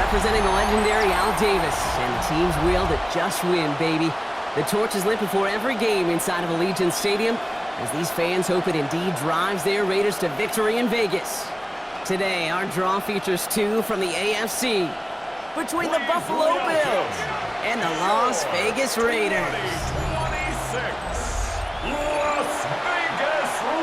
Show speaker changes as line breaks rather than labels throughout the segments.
representing the legendary Al Davis. And the team's will to just win, baby. The torch is lit before every game inside of Allegiant Stadium, as these fans hope it indeed drives their Raiders to victory in Vegas. Today, our draw features two from the AFC, between the Buffalo Bills and the Las Vegas Raiders.
26, Las Vegas Raiders.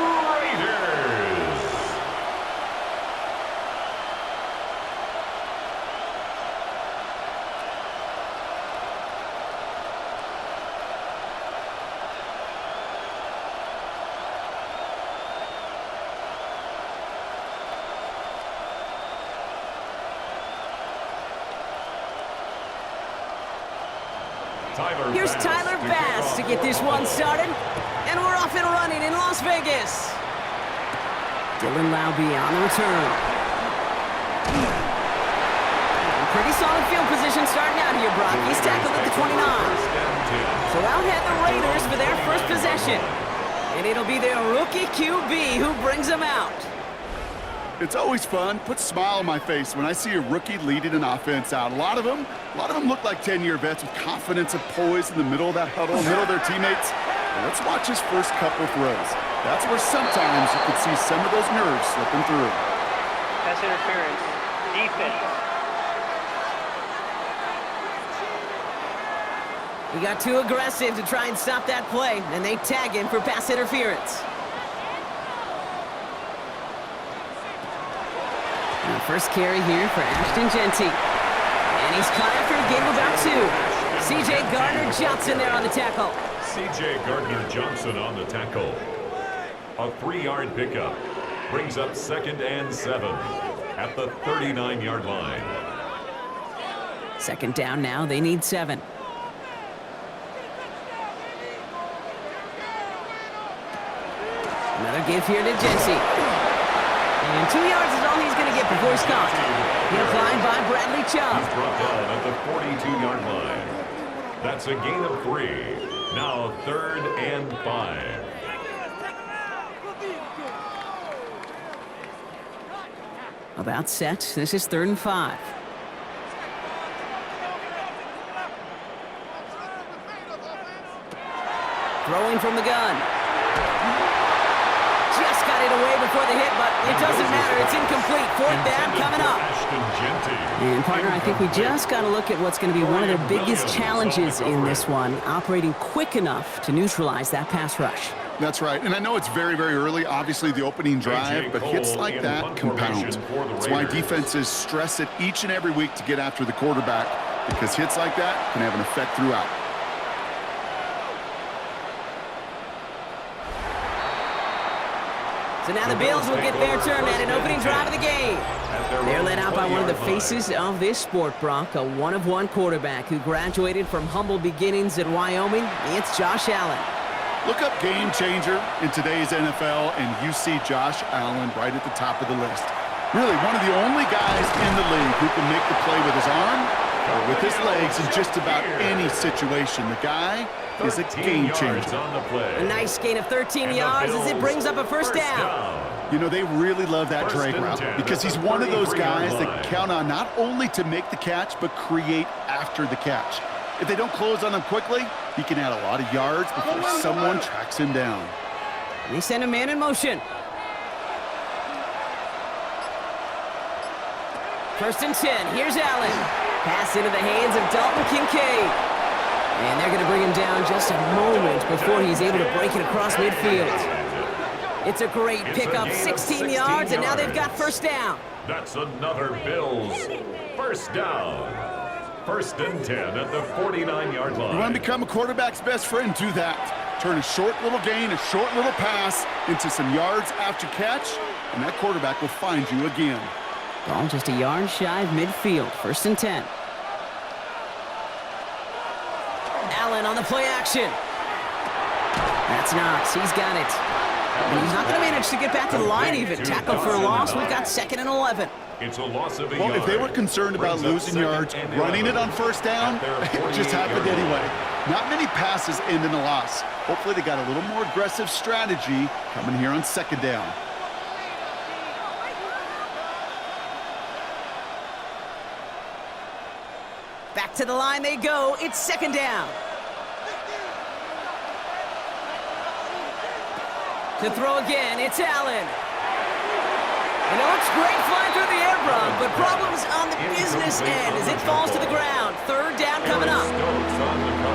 Here's Tyler Bass to get this one started, and we're off and running in Las Vegas. Dylan Laube on the return. Pretty solid field position starting out here, Brock. He's tackled at the 29. So out head the Raiders for their first possession, and it'll be their rookie QB who brings them out.
It's always fun, puts a smile on my face when I see a rookie leading an offense out. A lot of them look like 10-year vets with confidence and poise in the middle of that huddle, middle of their teammates. And let's watch his first couple throws. That's where sometimes you can see some of those nerves slipping through.
Pass interference. Defense.
He got too aggressive to try and stop that play, and they tag him for pass interference. And the first carry here for Ashton Jeanty. And he's caught after a gain of about 2. C.J. Gardner-Johnson there on the tackle.
C.J. Gardner-Johnson on the tackle. A 3-yard pickup brings up 2nd and 7 at the 39-yard line.
Second down now, they need 7. Another give here to Jeanty. And 2 yards is all he's going to get before he's caught. He applied by Bradley Chubb.
He's brought down at the 42-yard line. That's a gain of 3. Now 3rd and 5.
About set. This is 3rd and 5. Throwing from the gun. Just got it away before the hit, but it doesn't matter. It's incomplete. 4th down coming up. And, partner, I think we just got to look at what's going to be one of their biggest challenges in this one, operating quick enough to neutralize that pass rush.
That's right, and I know it's very, very early, obviously the opening drive, but hits like that compound. That's why defenses stress it each and every week to get after the quarterback, because hits like that can have an effect throughout.
So now the Bills will get their turn at an opening drive of the game. They're led out by one of the faces of this sport, Brock, a one-of-one quarterback who graduated from humble beginnings in Wyoming. It's Josh Allen.
Look up game changer in today's NFL, and you see Josh Allen right at the top of the list. Really, one of the only guys in the league who can make the play with his arm or with his legs in just about any situation. The guy is a game changer.
A nice gain of 13 yards as it brings up a first down.
You know, they really love that drag route because he's one of those guys that count on not only to make the catch, but create after the catch. If they don't close on him quickly, he can add a lot of yards before someone tracks him down.
They send a man in motion. 1st and 10. Here's Allen. Pass into the hands of Dalton Kincaid. And they're going to bring him down just a moment before he's able to break it across midfield. It's a great pickup, 16 yards, and now they've got first down.
That's another Bills first down. 1st and 10 at the 49-yard line.
You want to become a quarterback's best friend, do that. Turn a short little gain, a short little pass into some yards after catch, and that quarterback will find you again.
Ball just a yard shy of midfield, 1st and 10. Allen on the play action. That's Knox. He's got it. And he's not going to manage to get back to the line even. Tackle for a loss. We've got 2nd and 11.
It's a loss of a
well,
yard.
If they were concerned about losing yards, running it on first down, it just happened anyway. Not many passes end in a loss. Hopefully they got a little more aggressive strategy coming here on 2nd down.
Back to the line they go. It's second down. To throw again, it's Allen. And it looks great flying through the air, Brock, but problems on the business end as it falls to the ground. Third down coming up.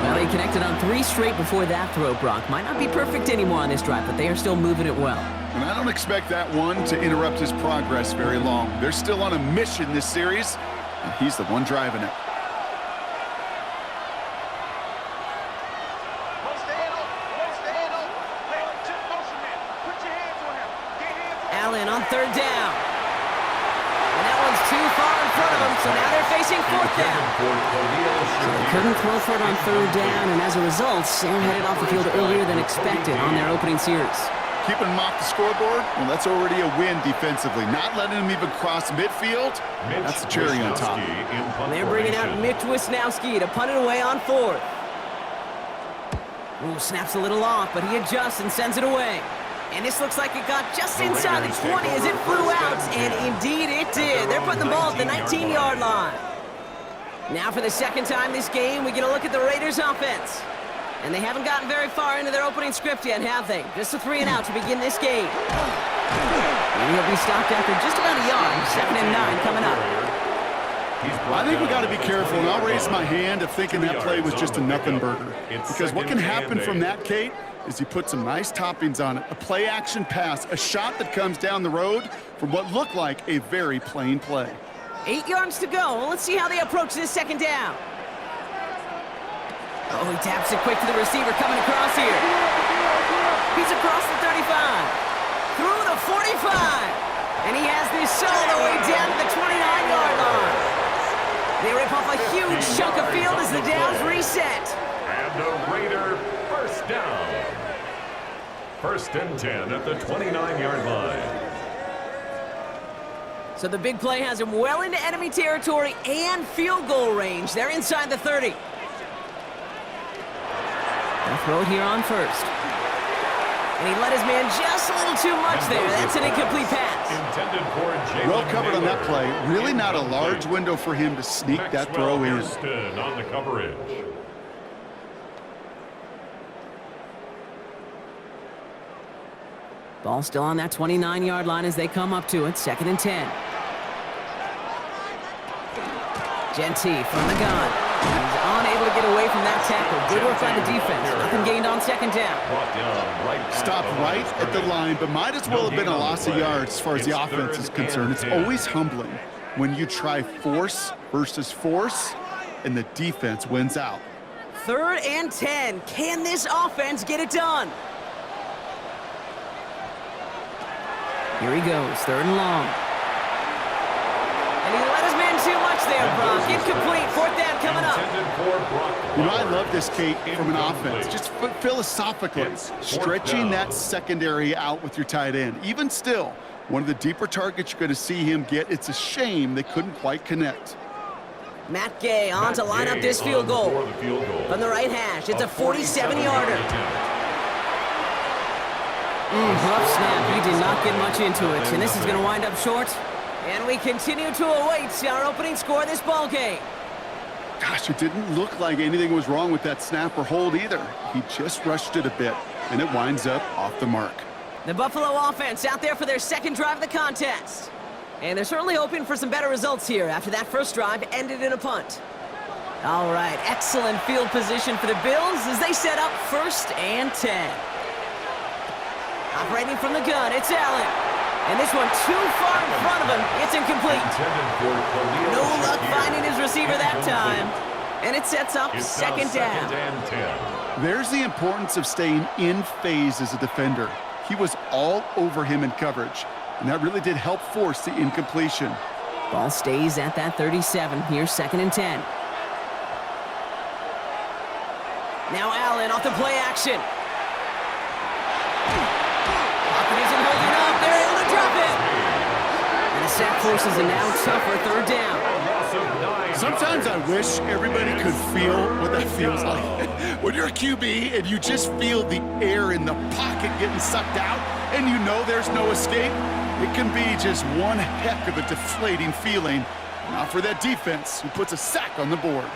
Well, he connected on 3 straight before that throw, Brock. Might not be perfect anymore on this drive, but they are still moving it well.
And I don't expect that one to interrupt his progress very long. They're still on a mission this series, and he's the one driving it.
Allen on third down. And that one's too far in front of them, so now they're facing fourth down. So they couldn't throw for it on third down, and as a result, Sam headed off the field earlier than expected on their opening series.
Keeping him off the scoreboard, well, that's already a win defensively. Not letting him even cross midfield, that's the cherry on top.
And they're bringing out Mitch Wisnowski to punt it away on fourth. Ooh, snaps a little off, but he adjusts and sends it away. And this looks like it got just inside the 20 as it flew out, and indeed it did. They're putting the ball at the 19-yard line. Now for the second time this game, we get a look at the Raiders' offense. And they haven't gotten very far into their opening script yet, have they? Just a 3-and-out to begin this game. And he'll be stopped after just about a yard. 2nd and 9 coming up.
I think we got to be careful, and I'll raise my hand of thinking that play was just a nothing burger. Because what can happen from that, Kate, is you put some nice toppings on it. A play-action pass, a shot that comes down the road from what looked like a very plain play.
8 yards to go. Well, let's see how they approach this second down. Oh, he taps it quick to the receiver coming across here. He's across the 35. Through the 45. And he has this all the way down to the 29-yard line. They rip off a huge chunk of field as the downs reset.
And a Raider first down. 1st and 10 at the 29-yard line.
So the big play has him well into enemy territory and field goal range. They're inside the 30. They'll throw it here on first. And he let his man just a little too much there. That's an incomplete pass.
Intended for Jalen
Well covered on that play. Really not a large
Incomplete.
window for him to sneak that throw in.
Hurston on the coverage.
Ball still on that 29-yard line as they come up to it. 2nd and 10. Genty from the gun. He's unable to get away from that tackle. Good work by the defense. Nothing gained on 2nd down.
Brought down right
Stopped right at the line, but might as well have been a loss of yards as far as the offense is concerned. It's always humbling when you try force versus force, and the defense wins out.
3rd and 10. Can this offense get it done? Here he goes. 3rd and long. And he let his man too much there, Brock. Incomplete. 4th down coming up.
You know, I love this, Kate, from an offense. Just philosophically, stretching that secondary out with your tight end. Even still, one of the deeper targets you're going to see him get. It's a shame they couldn't quite connect.
Matt Gay on to line up this field goal. From the right hash, it's a 47-yarder. Rough snap. He did not get much into it, and this is going to wind up short. And we continue to await our opening score of this ball game.
Gosh, it didn't look like anything was wrong with that snap or hold either. He just rushed it a bit, and it winds up off the mark.
The Buffalo offense out there for their second drive of the contest. And they're certainly hoping for some better results here after that first drive ended in a punt. All right, excellent field position for the Bills as they set up 1st and 10. Operating from the gun, it's Allen. And this one too far in front of him. It's incomplete. No luck finding his receiver that time. And it sets up 2nd down.
There's the importance of staying in phase as a defender. He was all over him in coverage, and that really did help force the incompletion.
Ball stays at that 37. Here's 2nd and 10. Now Allen off the play action. Isn't holding up. They're able to drop it. And the sack forces a now tougher 3rd down.
Sometimes I wish everybody could feel what that feels like. When you're a QB and you just feel the air in the pocket getting sucked out and you know there's no escape, it can be just one heck of a deflating feeling. Not for that defense who puts a sack on the board.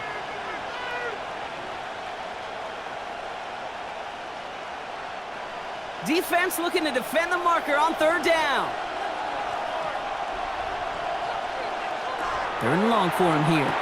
Defense looking to defend the marker on third down. Third and long for him here.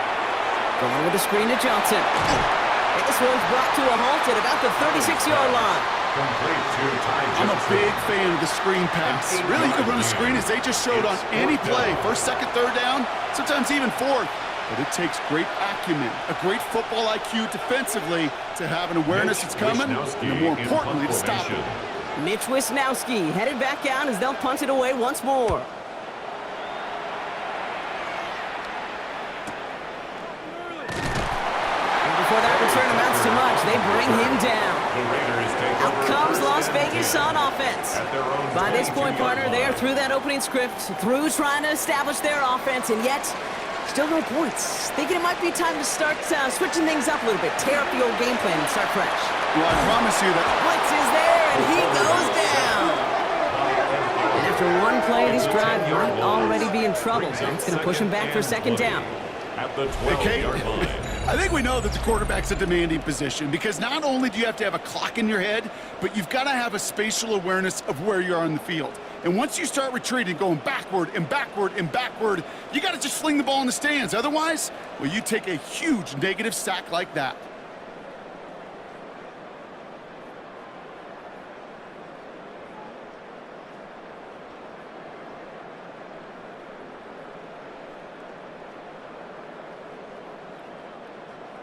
Going with the screen to Johnson. And this one's brought to a halt at about the 36-yard line.
I'm a big fan of the screen pass. Really, you can run a screen as they just showed on any play. First, second, third down, sometimes even fourth. But it takes great acumen, a great football IQ defensively to have an awareness it's coming, and more importantly, to stop it.
Mitch Wisnowski headed back out as they'll punt it away once more. Before that return amounts to much, they bring him down. Out comes Las Vegas on offense. By this point, partner, they are through that opening script, through trying to establish their offense, and yet still no points. Thinking it might be time to start switching things up a little bit, tear up the old game plan and start fresh.
Well, I promise you that
Blitz is there, and he goes down. And after one play, this drive might already be in trouble. That's going to push him back for second down.
At the 12-yard line.
I think we know that the quarterback's a demanding position because not only do you have to have a clock in your head, but you've got to have a spatial awareness of where you are on the field. And once you start retreating, going backward and backward and backward, you got to just fling the ball in the stands. Otherwise, well, you take a huge negative sack like that.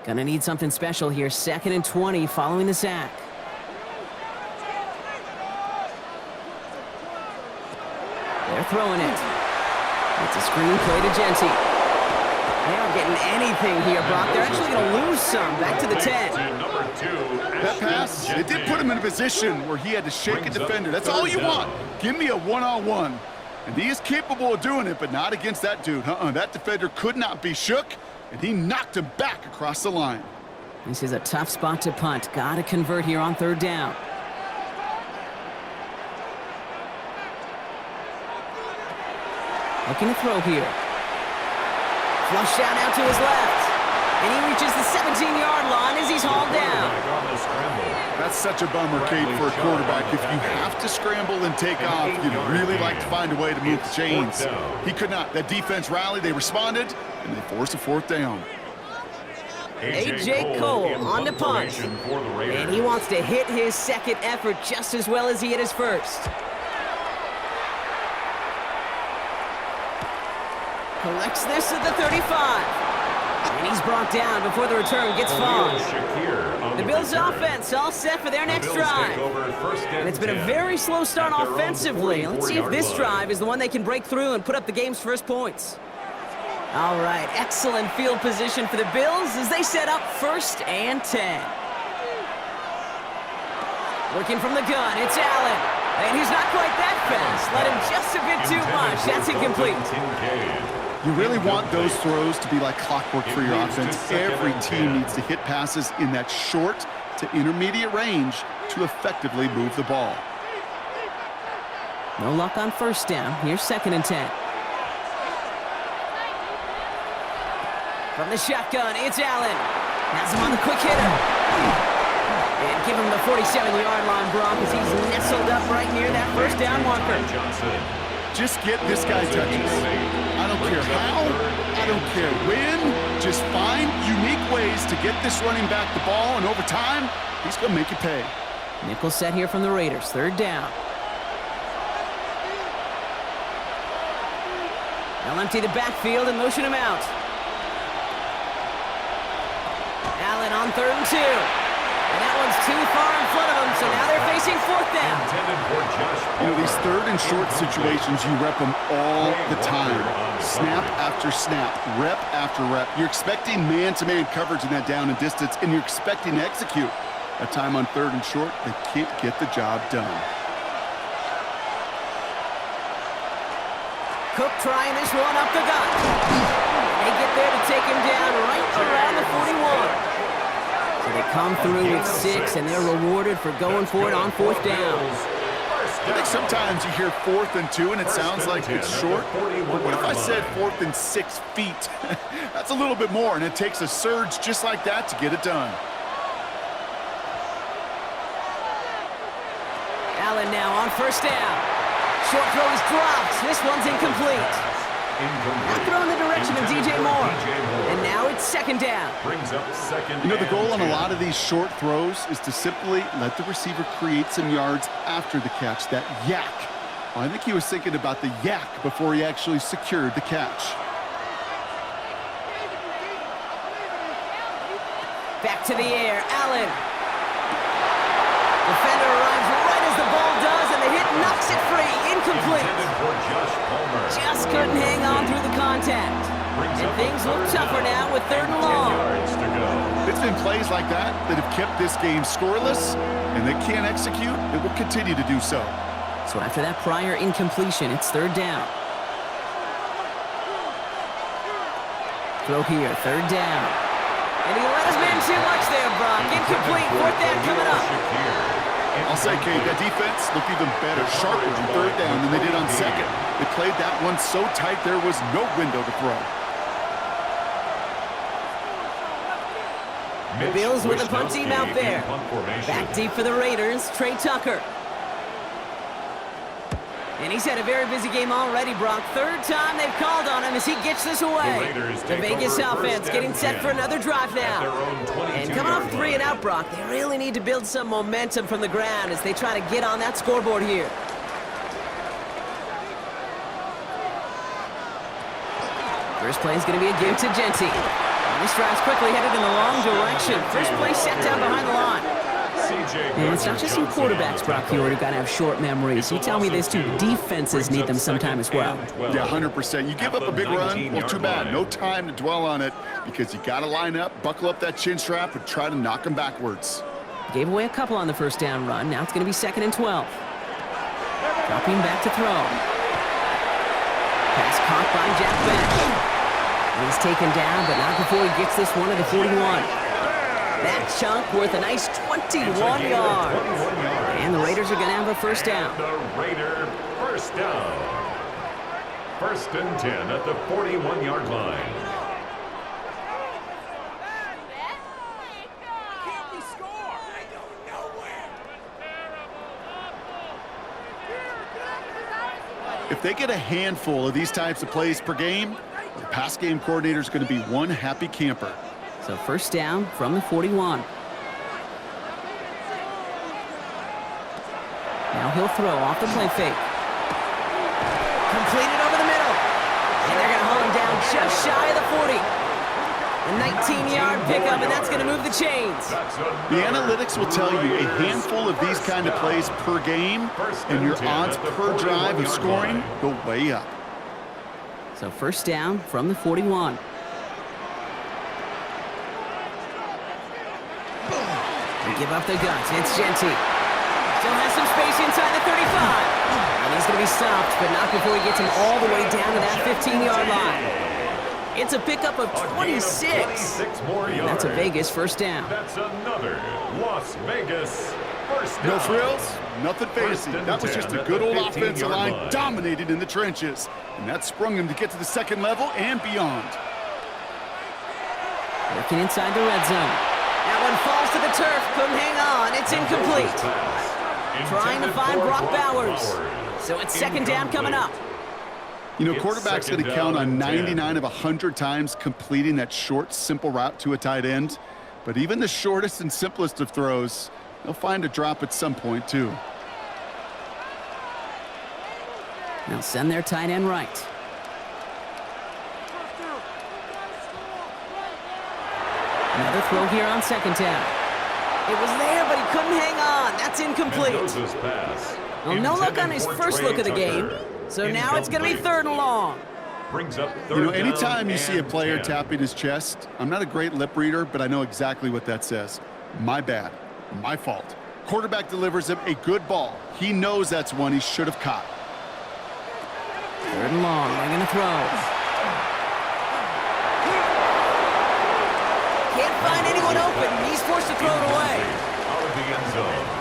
Gonna need something special here. 2nd and 20 following the sack. They're throwing it. It's a screen play to Genty. They aren't getting anything here, Brock. They're actually gonna lose some. Back to the 10.
That pass, it did put him in a position where he had to shake a defender. That's all you want. Give me a one-on-one. And he is capable of doing it, but not against that dude. That defender could not be shook. And he knocked him back across the line.
This is a tough spot to punt. Got to convert here on third down. Looking to throw here. Flush out to his left. And he reaches the 17-yard line as he's hauled down.
That's such a bummer, Kate, for a quarterback. If you have to scramble and take off, you'd really like to find a way to move the chains. He could not. That defense rallied, they responded, and they forced a fourth down.
A.J. Cole on the punt. And he wants to hit his second effort just as well as he hit his first. Collects this at the 35. And he's brought down before the return gets far. The Bills' offense all set for their next drive. And it's been a very slow start offensively. Let's see if this drive is the one they can break through and put up the game's first points. All right, excellent field position for the Bills as they set up 1st and 10. Working from the gun, it's Allen. And he's not quite that fast. Let him just a bit too much. That's incomplete.
You really want those throws to be like clockwork for your offense. Every team needs to hit passes in that short to intermediate range to effectively move the ball.
No luck on first down. Here's 2nd and 10. From the shotgun, it's Allen. Has him on the quick hitter. And give him the 47-yard line, Brock, as he's nestled up right near that first down marker.
Just get this guy touches. I don't care how, I don't care when. Just find unique ways to get this running back the ball, and over time, he's going to make you pay.
Nickel set here from the Raiders. 3rd down. They'll empty the backfield and motion him out. Allen on 3rd and 2. And that one's too far in front of them, so now they're facing 4th down.
You know, these 3rd and short situations, you rep them all the time. Snap after snap, rep after rep. You're expecting man-to-man coverage in that down and distance, and you're expecting to execute. That time on 3rd and short, they can't get the job done.
Cook trying this one up the gut. They get there to take him down right around the 41. So they come through with 6, and they're rewarded for going for it on 4th down.
I think sometimes you hear 4th and 2, and it sounds like it's short. But what if I said 4th and 6 feet? That's a little bit more, and it takes a surge just like that to get it done.
Allen now on first down. Short throw is dropped. This one's incomplete. Not throw in the direction of DJ Moore. And now it's second down.
Brings up second.
You know, the goal on a lot of these short throws is to simply let the receiver create some yards after the catch, that yak. Well, I think he was thinking about the yak before he actually secured the catch.
Back to the air, Allen. Defender arrives right as the ball does, and the hit knocks it free. Incomplete. Just couldn't hang on through the contact. And things look tougher now with third and long.
It's been plays like that that have kept this game scoreless, and they can't execute. It will continue to do so.
So after that prior incompletion, it's third down. Throw here, third down. And he let his man too much there, Brock. Incomplete, fourth down coming up.
I'll say, Kate, that defense looked even better, sharper on third down than they did on second. They played that one so tight there was no window to throw.
The Bills with the punt team out there. Back deep for the Raiders, Trey Tucker. And he's had a very busy game already, Brock. Third time they've called on him as he gets this away. The Vegas offense getting set for another drive now. And coming off 3 and out, Brock, they really need to build some momentum from the ground as they try to get on that scoreboard here. First play is going to be a give to Genty. This drive's quickly headed in the wrong direction. First play set down behind the line. And it's not just some quarterbacks, Brock, who got to have short memories. You tell me this too. Defenses need them sometime as well.
Yeah, 100%. You give up a big run, well, too bad. No time to dwell on it because you got to line up, buckle up that chin strap, and try to knock them backwards.
Gave away a couple on the first down run. Now it's going to be 2nd and 12. Dropping back to throw. Pass caught by Jack Bench. And he's taken down, but not before he gets this one to the 41. That chunk worth a nice 21 yards. And the Raiders are going to have a first down.
The Raider first down. 1st and 10 at the 41-yard line.
If they get a handful of these types of plays per game, the pass game coordinator is going to be one happy camper.
So first down from the 41. Now he'll throw off the play fake. Completed over the middle. And they're going to hold him down just shy of the 40. A 19-yard pickup, and that's going to move the chains.
The analytics will tell you a handful of these kind of plays per game, and your odds per drive of scoring go way up.
So first down from the 41. They give up the guns. It's Genty. Still has some space inside the 35. And he's going to be stopped, but not before he gets him all the way down to that 15-yard line. It's a pickup of 26. And that's a Vegas first down.
That's another Las Vegas first down.
No frills, nothing fancy. That was just a good old offensive line dominated in the trenches. And that sprung him to get to the second level and beyond.
Working inside the red zone. That one falls to the turf. Couldn't hang on. It's incomplete. Trying to find Brock Bowers. So it's second down coming up.
You know, quarterback's going to count on 99 of 100 times completing that short, simple route to a tight end. But even the shortest and simplest of throws, they'll find a drop at some point, too.
They'll send their tight end right. Another throw here on second down. It was there, but he couldn't hang on. That's incomplete. Well, no look on his first look of the game. So now it's going to be 3rd and long.
You know, anytime you see a player tapping his chest, I'm not a great lip reader, but I know exactly what that says. My bad. My fault. Quarterback delivers him a good ball. He knows that's one he should have caught.
3rd and long. They're going to throw. Can't find anyone open. He's forced to throw it away.
Out of the end zone.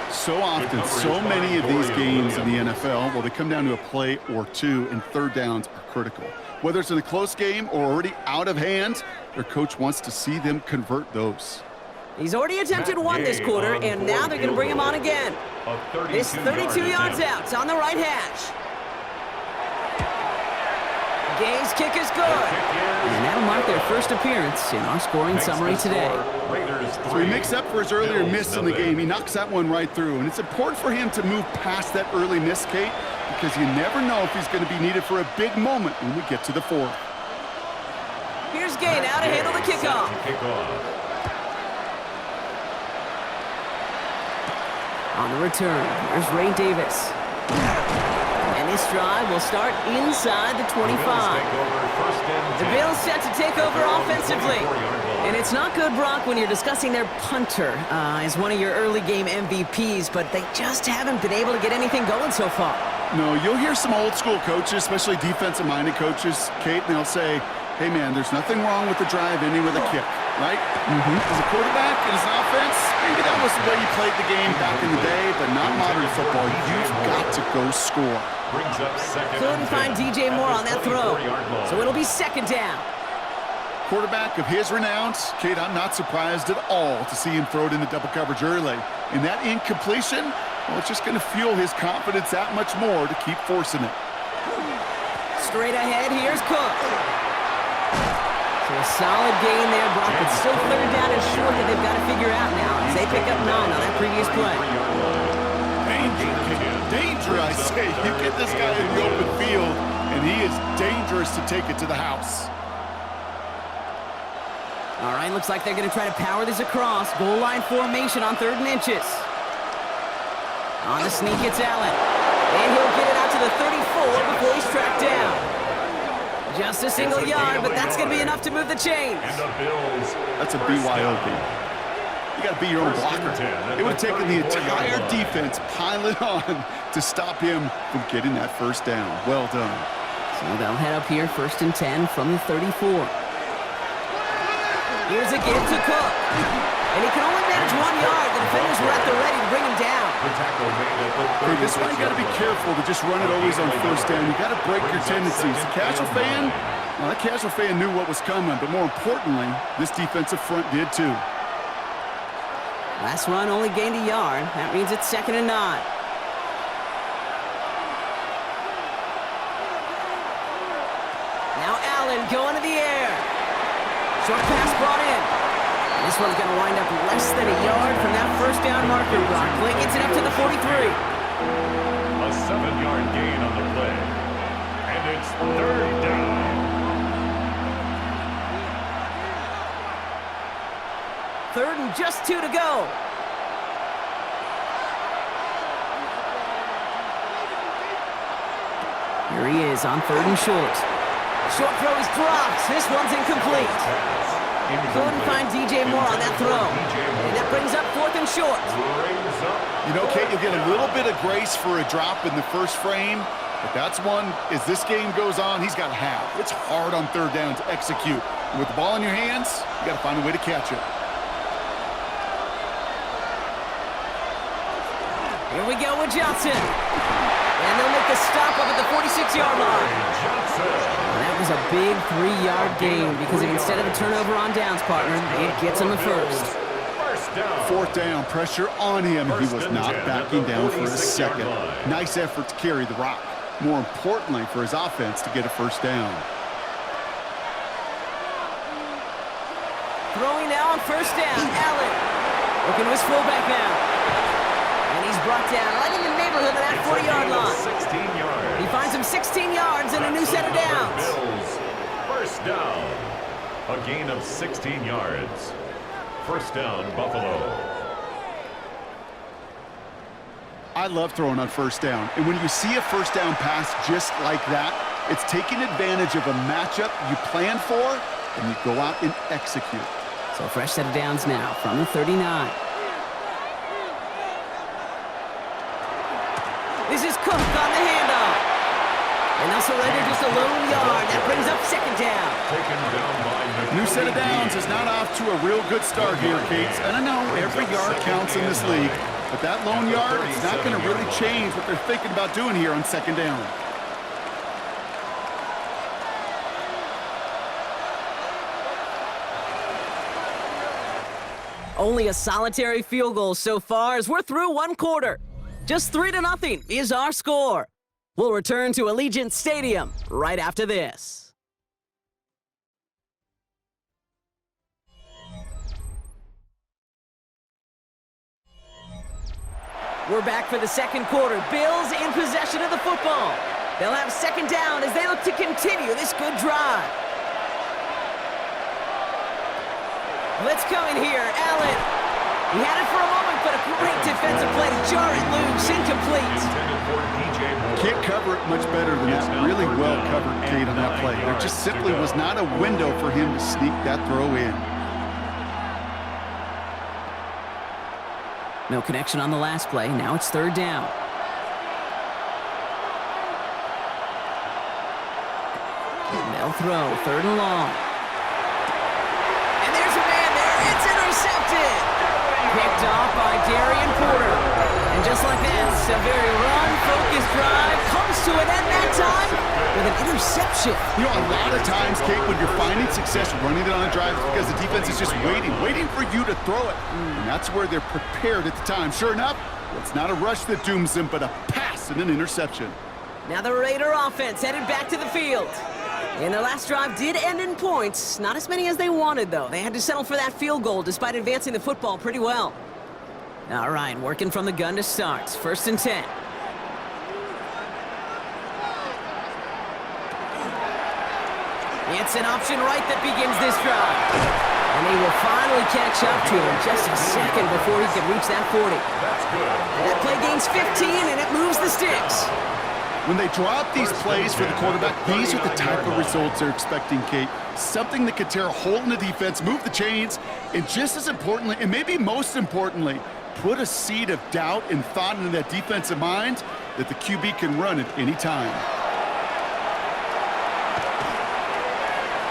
So often, so many of these games in the NFL, well, they come down to a play or two, and third downs are critical. Whether it's in a close game or already out of hand, their coach wants to see them convert those.
He's already attempted one this quarter, and now they're going to bring him on again. It's 32 yards out. It's on the right hash. Gay's kick is good. And that'll mark their first appearance in our scoring summary today.
So he makes up for his earlier miss in the game. He knocks that one right through. And it's important for him to move past that early miss, Kate, because you never know if he's going to be needed for a big moment when we get to the fourth.
Here's Gay now to handle the kickoff. On the return, here's Ray Davis. And this drive will start inside the 25. The Bills set to take over offensively. And it's not good, Brock, when you're discussing their punter as one of your early game MVPs, but they just haven't been able to get anything going so far.
No, you'll hear some old school coaches, especially defensive-minded coaches, Kate, and they'll say, hey, man, there's nothing wrong with the drive ending with a kick, right? As a quarterback and as an offense, maybe that was the way you played the game back in the day, but not modern football. You've got to go score.
Couldn't find DJ Moore on that throw, so it'll be second down.
Quarterback of his renown, Kate, I'm not surprised at all to see him throw it into double coverage early. And that incompletion, well, it's just going to fuel his confidence that much more to keep forcing it.
Straight ahead, here's Cook. So a solid gain there, Brock, but still third down and short that they've got to figure out now as they pick up 9 on that previous play.
Danger, I say. You get this guy in the open field, and he is dangerous to take it to the house.
All right, looks like they're going to try to power this across. Goal line formation on 3rd and inches. On the sneak, it's Allen. And he'll get it out to the 34 before he's tracked down. Just a single yard, but that's going to be enough to move the chains.
That's a BYOB. You got to be your own blocker. It would have taken the entire defense piling on to stop him from getting that first down. Well done.
So they'll head up here, 1st and 10 from the 34. Here's a give to Cook. And he can only manage 1 yard. The defenders were at the ready to bring him down.
Hey, this one you got to be careful to just run it always on 1st down. You got to break your tendencies. The casual fan, well, that casual fan knew what was coming, but more importantly, this defensive front did too.
Last run only gained a yard. That means it's 2nd and 9. Now Allen going to the air. Short pass brought in. And this one's going to wind up less than a yard from that 1st down marker. Brock Clay gets it up to the 43.
A 7-yard gain on the play. And it's 3rd down.
3rd and just 2 to go. Here he is on 3rd and short. Short throw is dropped. This one's incomplete. Couldn't find DJ Moore on that throw. And that brings up 4th and short.
You know, Kate, you'll get a little bit of grace for a drop in the first frame, but that's one, as this game goes on, he's got to have. It's hard on 3rd down to execute. And with the ball in your hands, you got to find a way to catch it.
Here we go with Johnson. And they'll make the stop up at the 46-yard line. And that was a big 3-yard gain because instead of a turnover on downs, partner, it gets him the first.
4th down, pressure on him. He was not backing down for a second. Nice effort to carry the rock. More importantly, for his offense to get a 1st down.
Throwing now on 1st down, Allen. Looking to his fullback now. And he's brought down right in the neighborhood of that 40-yard line.
16 yards.
He finds him 16 yards and a new set of downs.
Bills, 1st down. A gain of 16 yards. 1st down, Buffalo.
I love throwing on 1st down. And when you see a 1st down pass just like that, it's taking advantage of a matchup you planned for, and you go out and execute.
So fresh set of downs now from the 39. This is Cook on the handoff. And they'll surrender just a lone yard. That brings up 2nd down.
New set of downs is not off to a real good start here, Kate. And I know every yard counts in this league, but that lone yard, it's not going to really change what they're thinking about doing here on 2nd down.
Only a solitary field goal so far as we're through one quarter. Just 3-0 is our score. We'll return to Allegiant Stadium right after this. We're back for the second quarter. Bills in possession of the football. They'll have second down as they look to continue this good drive. Let's come in here, Allen. He had it for a moment, but a great defensive play to jar it loose, incomplete.
Can't cover it much better than that. Really well covered, Kate, on that play. There just simply was not a window for him to sneak that throw in.
No connection on the last play. Now it's third down. They'll throw, third and long. And there's a man there. It's intercepted. Picked off by Darian Porter. And just like that, a very run-focused drive comes to an end that time with an interception.
You know, a lot of times, Kate, when you're finding success running it on a drive, it's because the defense is just waiting for you to throw it. And that's where they're prepared at the time. Sure enough, it's not a rush that dooms them, but a pass and an interception.
Now the Raider offense headed back to the field. And their last drive did end in points. Not as many as they wanted, though. They had to settle for that field goal despite advancing the football pretty well. All right, working from the gun to start. First and 10. It's an option right that begins this drive. And they will finally catch up to him just a second before he can reach that 40. That play gains 15, and it moves the sticks.
When they drop these plays for the quarterback, these are the type of results they're expecting, Kate. Something that could tear a hole in the defense, move the chains, and just as importantly, and maybe most importantly, put a seed of doubt and thought into that defensive mind that the QB can run at any time.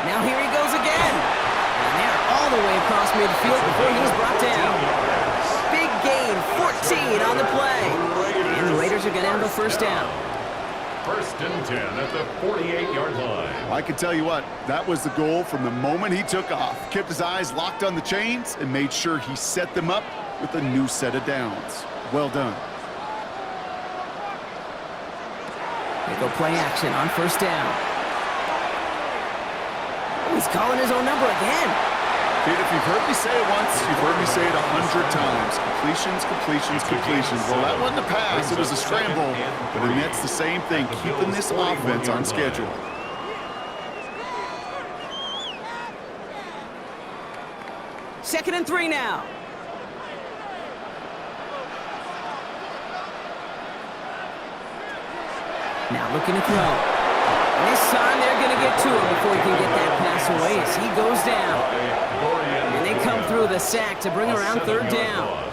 Now here he goes again. And they're all the way across midfield before he's brought down. Big gain, 14 on the play. And the Raiders are going to have a first down.
First and 10 at the 48-yard line.
I can tell you what, that was the goal from the moment he took off. Kept his eyes locked on the chains and made sure he set them up with a new set of downs. Well done.
They go play action on first down. Oh, he's calling his own number again.
Kate, if you've heard me say it once, you've heard me say it 100 times. Completions. Well, that wasn't a pass, it was a scramble. But then that's the same thing, keeping this offense on schedule.
Second and 3 now. Now looking to throw. And this time they're going to get to him before he can get that pass away as he goes down. And they come through the sack to bring around third down.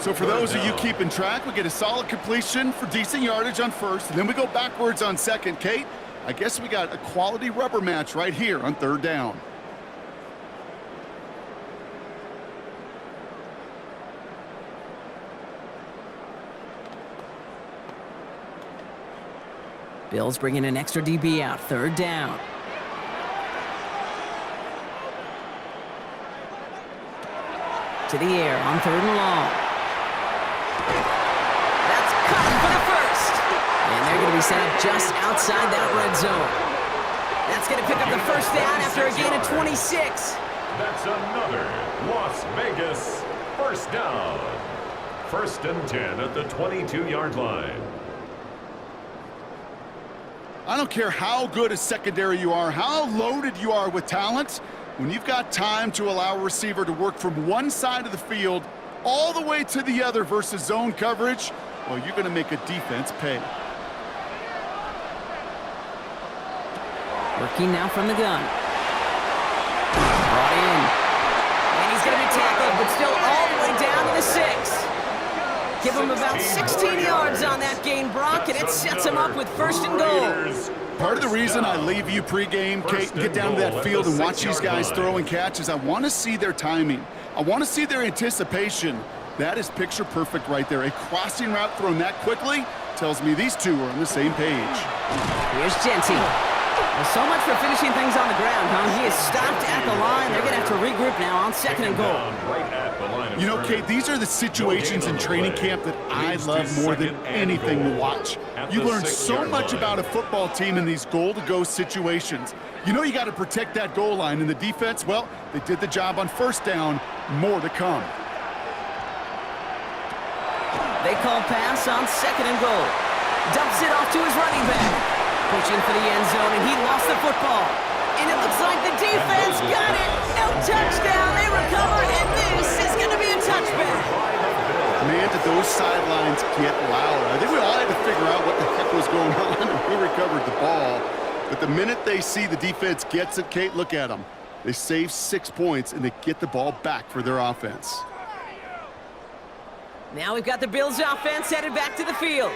So for those of you keeping track, we get a solid completion for decent yardage on first, and then we go backwards on second. Kate, I guess we got a quality rubber match right here on third down.
Bills bringing an extra DB out, third down. To the air on third and long. That's caught for the first. And they're going to be set up just outside that red zone. That's going to pick up the first down after a gain of 26.
That's another Las Vegas first down. First and 10 at the 22-yard line.
I don't care how good a secondary you are, how loaded you are with talent, when you've got time to allow a receiver to work from one side of the field all the way to the other versus zone coverage, well, you're going to make a defense pay.
Working now from the gun. Brought in. And he's going to be tackled, but still all the way down to the 6. Give him about 16 yards on that gain, Brock, and it sets him up with first and goal.
Part of the reason I leave you pregame, Kate, and get down to that field and watch these guys throw and catch is I want to see their timing. I want to see their anticipation. That is picture perfect right there. A crossing route thrown that quickly tells me these two are on the same page.
Here's Genty. Well, so much for finishing things on the ground, huh? He is stopped at the line. They're going to have to regroup now on second and goal.
You know, Kate, these are the situations in training camp that I love more than anything to watch. You learn so much about a football team in these goal-to-go situations. You know you got to protect that goal line, and the defense, well, they did the job on first down. More to come.
They call pass on second and goal. Dumps it off to his running back. Pushing for the end zone, and he lost the football. And it looks like the defense got it. No touchdown. They recover, and this is going to be a touchback.
Man, did those sidelines get loud. I think we all had to figure out what the heck was going on and who recovered the ball. But the minute they see the defense gets it, Kate, look at them. They save 6 points, and they get the ball back for their offense.
Now we've got the Bills offense headed back to the field.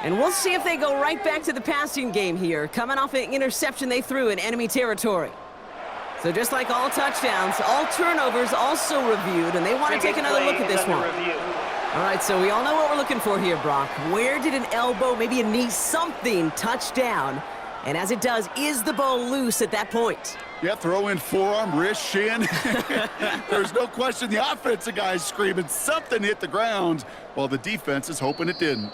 And we'll see if they go right back to the passing game here, coming off an interception they threw in enemy territory. So just like all touchdowns, all turnovers also reviewed, and they want to take another look at this one. All right, so we all know what we're looking for here, Brock. Where did an elbow, maybe a knee, something touch down? And as it does, is the ball loose at that point?
Yeah, throw in forearm, wrist, shin. There's no question the offensive guy's screaming something hit the ground, while the defense is hoping it didn't.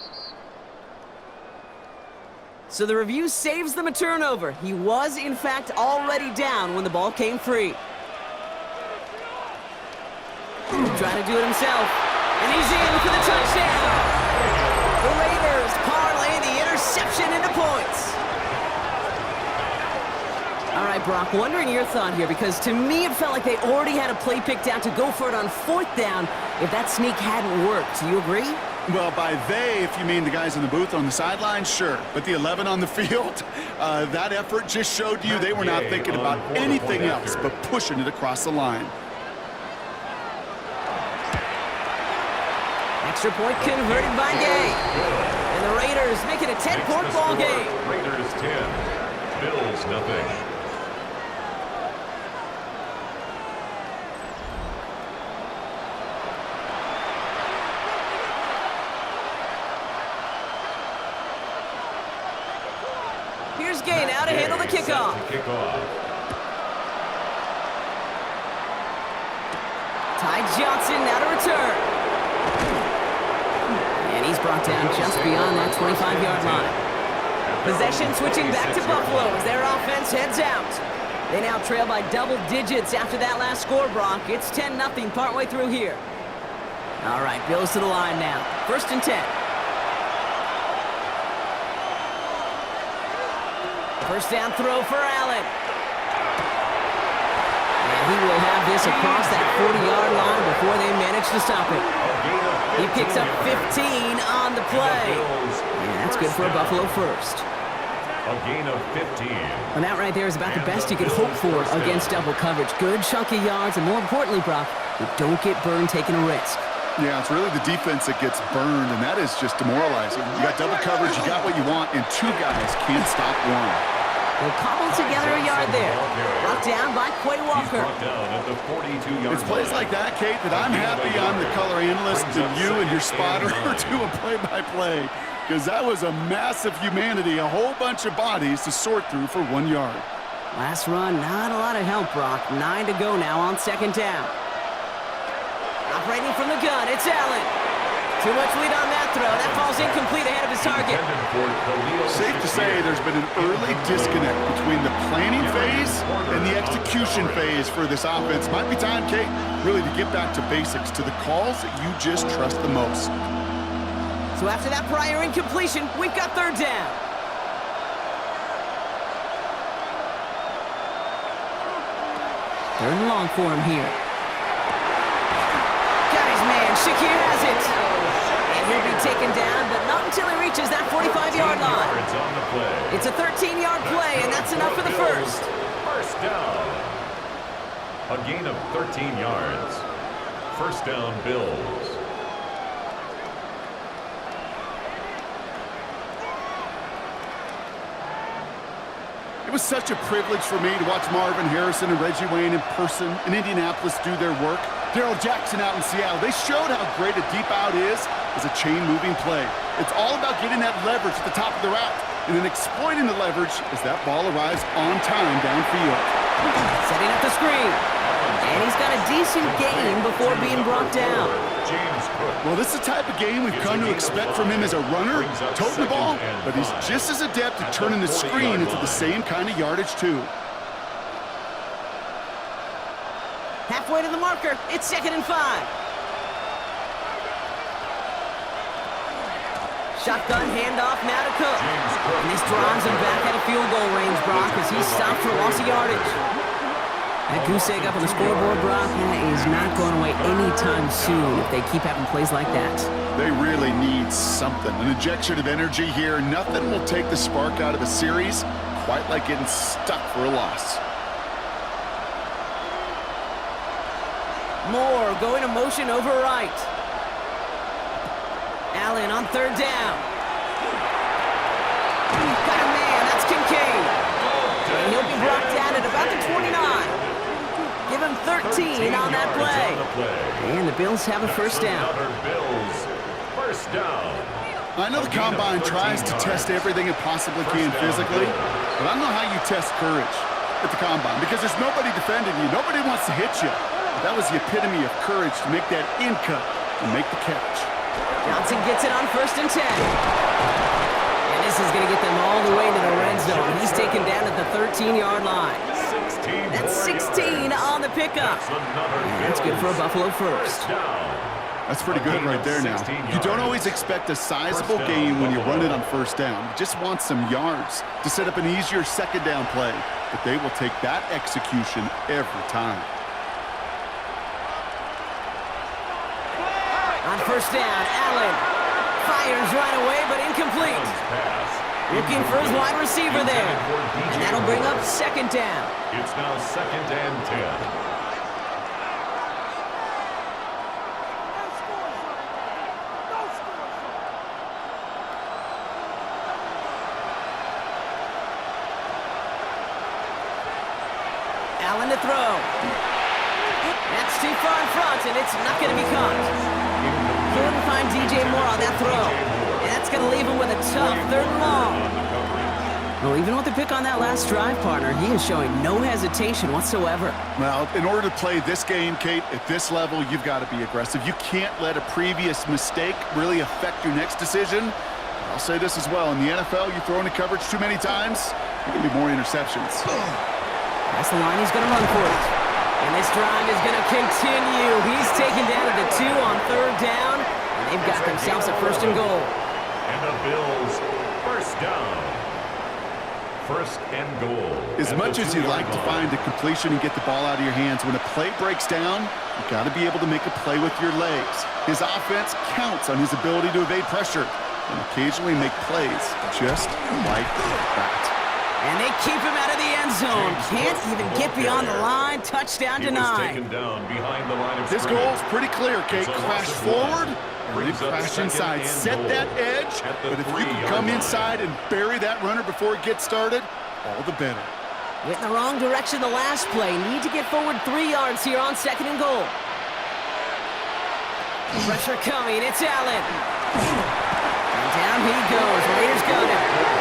So the review saves them a turnover. He was, in fact, already down when the ball came free. Trying to do it himself. And he's in for the touchdown. The Raiders parlay the interception into points. All right, Brock, wondering your thought here, because to me it felt like they already had a play picked out to go for it on fourth down if that sneak hadn't worked. Do you agree?
Well, by they, if you mean the guys in the booth on the sideline, sure. But the 11 on the field, that effort just showed you they were not thinking about anything else but pushing it across the line.
Extra point converted by Gay. And the Raiders make it a 10-point ball game.
Raiders 10, Bills nothing.
Here's Gay now to handle the kickoff. Ty Johnson now to return. And he's brought down just beyond that 25-yard line. Possession switching back to Buffalo as their offense heads out. They now trail by double digits after that last score, Brock. It's 10-0 partway through here. All right, Bills to the line now. 1st and 10. First down throw for Allen. And he will have this across that 40-yard line before they manage to stop it. He picks up 15 on the play. And that's good for a Buffalo first.
A gain of 15.
And that right there is about the best you could hope for against double coverage. Good chunky yards, and more importantly, Brock, you don't get burned taking a risk.
Yeah, it's really the defense that gets burned, and that is just demoralizing. You got double coverage, you got what you want, and 2 guys can't stop one.
They'll cobble together a yard there. Brought down by Quay Walker.
It's plays like that, Kate, that I'm happy I'm the color analyst and you and your spotter are doing play-by-play. Because that was a massive humanity, a whole bunch of bodies to sort through for 1 yard.
Last run, not a lot of help, Brock. 9 to go now on 2nd down. Operating from the gun, it's Allen. Too much lead on that throw. That falls incomplete ahead of his target.
Safe to say there's been an early disconnect between the planning phase and the execution phase for this offense. Might be time, Kate, really to get back to basics, to the calls that you just trust the most.
So after that prior incompletion, we've got 3rd down. Third and long for him here. Got his man. Shakir has it. And he'll be taken down, but not until he reaches that 45-yard line. It's a 13-yard play, and that's enough for the first.
First down. A gain of 13 yards. First down, Bills.
It was such a privilege for me to watch Marvin Harrison and Reggie Wayne in person in Indianapolis do their work. Darrell Jackson out in Seattle. They showed how great a deep out is as a chain-moving play. It's all about getting that leverage at the top of the route and then exploiting the leverage as that ball arrives on time downfield.
Setting up the screen. And had a decent game before being brought down.
James Cook.
Well, this is the type of game we've come to expect from him as a runner, toting the ball, but he's just as adept at turning the screen into the same kind of yardage, too.
Halfway to the marker. It's 2nd and 5. Shotgun handoff now to Cook. And this drives him back out of field goal range, Brock, as he's stopped for loss of yardage. That goose egg up on the scoreboard, Brock, that is not going away anytime soon if they keep having plays like that.
They really need something, an injection of energy here. Nothing will take the spark out of a series quite like getting stuck for a loss.
Moore going to motion over right. Allen on 3rd down. Got a man, that's Kincaid. And he'll be brought down at about the 29. Give him 13 on that play. And the Bills have a 1st down.
Bills, 1st down.
I know the Combine tries to test everything it possibly can physically, but I don't know how you test courage at the Combine because there's nobody defending you. Nobody wants to hit you. But that was the epitome of courage to make that in cut and make the catch.
Johnson gets it on 1st and 10. And this is going to get them all the way to the red zone. He's taken down at the 13-yard line. That's 16 on the pickup. That's good for a Buffalo 1st.
That's pretty good right there now. You don't always expect a sizable gain when you run it on 1st down. You just want some yards to set up an easier 2nd down play. But they will take that execution every time.
On 1st down, Allen fires right away, but incomplete. Looking for his wide receiver there. And that'll bring up 2nd down.
It's now 2nd and 10.
Allen to throw. That's too far in front, and it's not going to be caught. Couldn't find DJ Moore on that throw. And that's going to leave him with a tough 3rd and long. Well, even with the pick on that last drive, partner, he is showing no hesitation whatsoever.
Well, in order to play this game, Kate, at this level, you've got to be aggressive. You can't let a previous mistake really affect your next decision. I'll say this as well. In the NFL, you throw into coverage too many times, there can be more interceptions.
That's the line he's going to run for it. And this drive is going to continue. He's taken down at the 2 on 3rd down. And they've got themselves a 1st and goal.
And the Bills, 1st down. 1st and goal.
As much as you'd like to find a completion and get the ball out of your hands, when a play breaks down, you've got to be able to make a play with your legs. His offense counts on his ability to evade pressure and occasionally make plays just like that.
And they keep him out of the end zone. Can't even get beyond the line. Touchdown denied.
Taken down behind the line of
This
scrimmage.
goal's pretty clear, Kate. Crash forward, and then crash inside. Set that edge, but if you can come inside and bury that runner before it gets started, all the better.
Went in the wrong direction the last play. Need to get forward 3 yards here on 2nd and goal. Pressure coming. It's Allen. And down he goes. Raiders got him.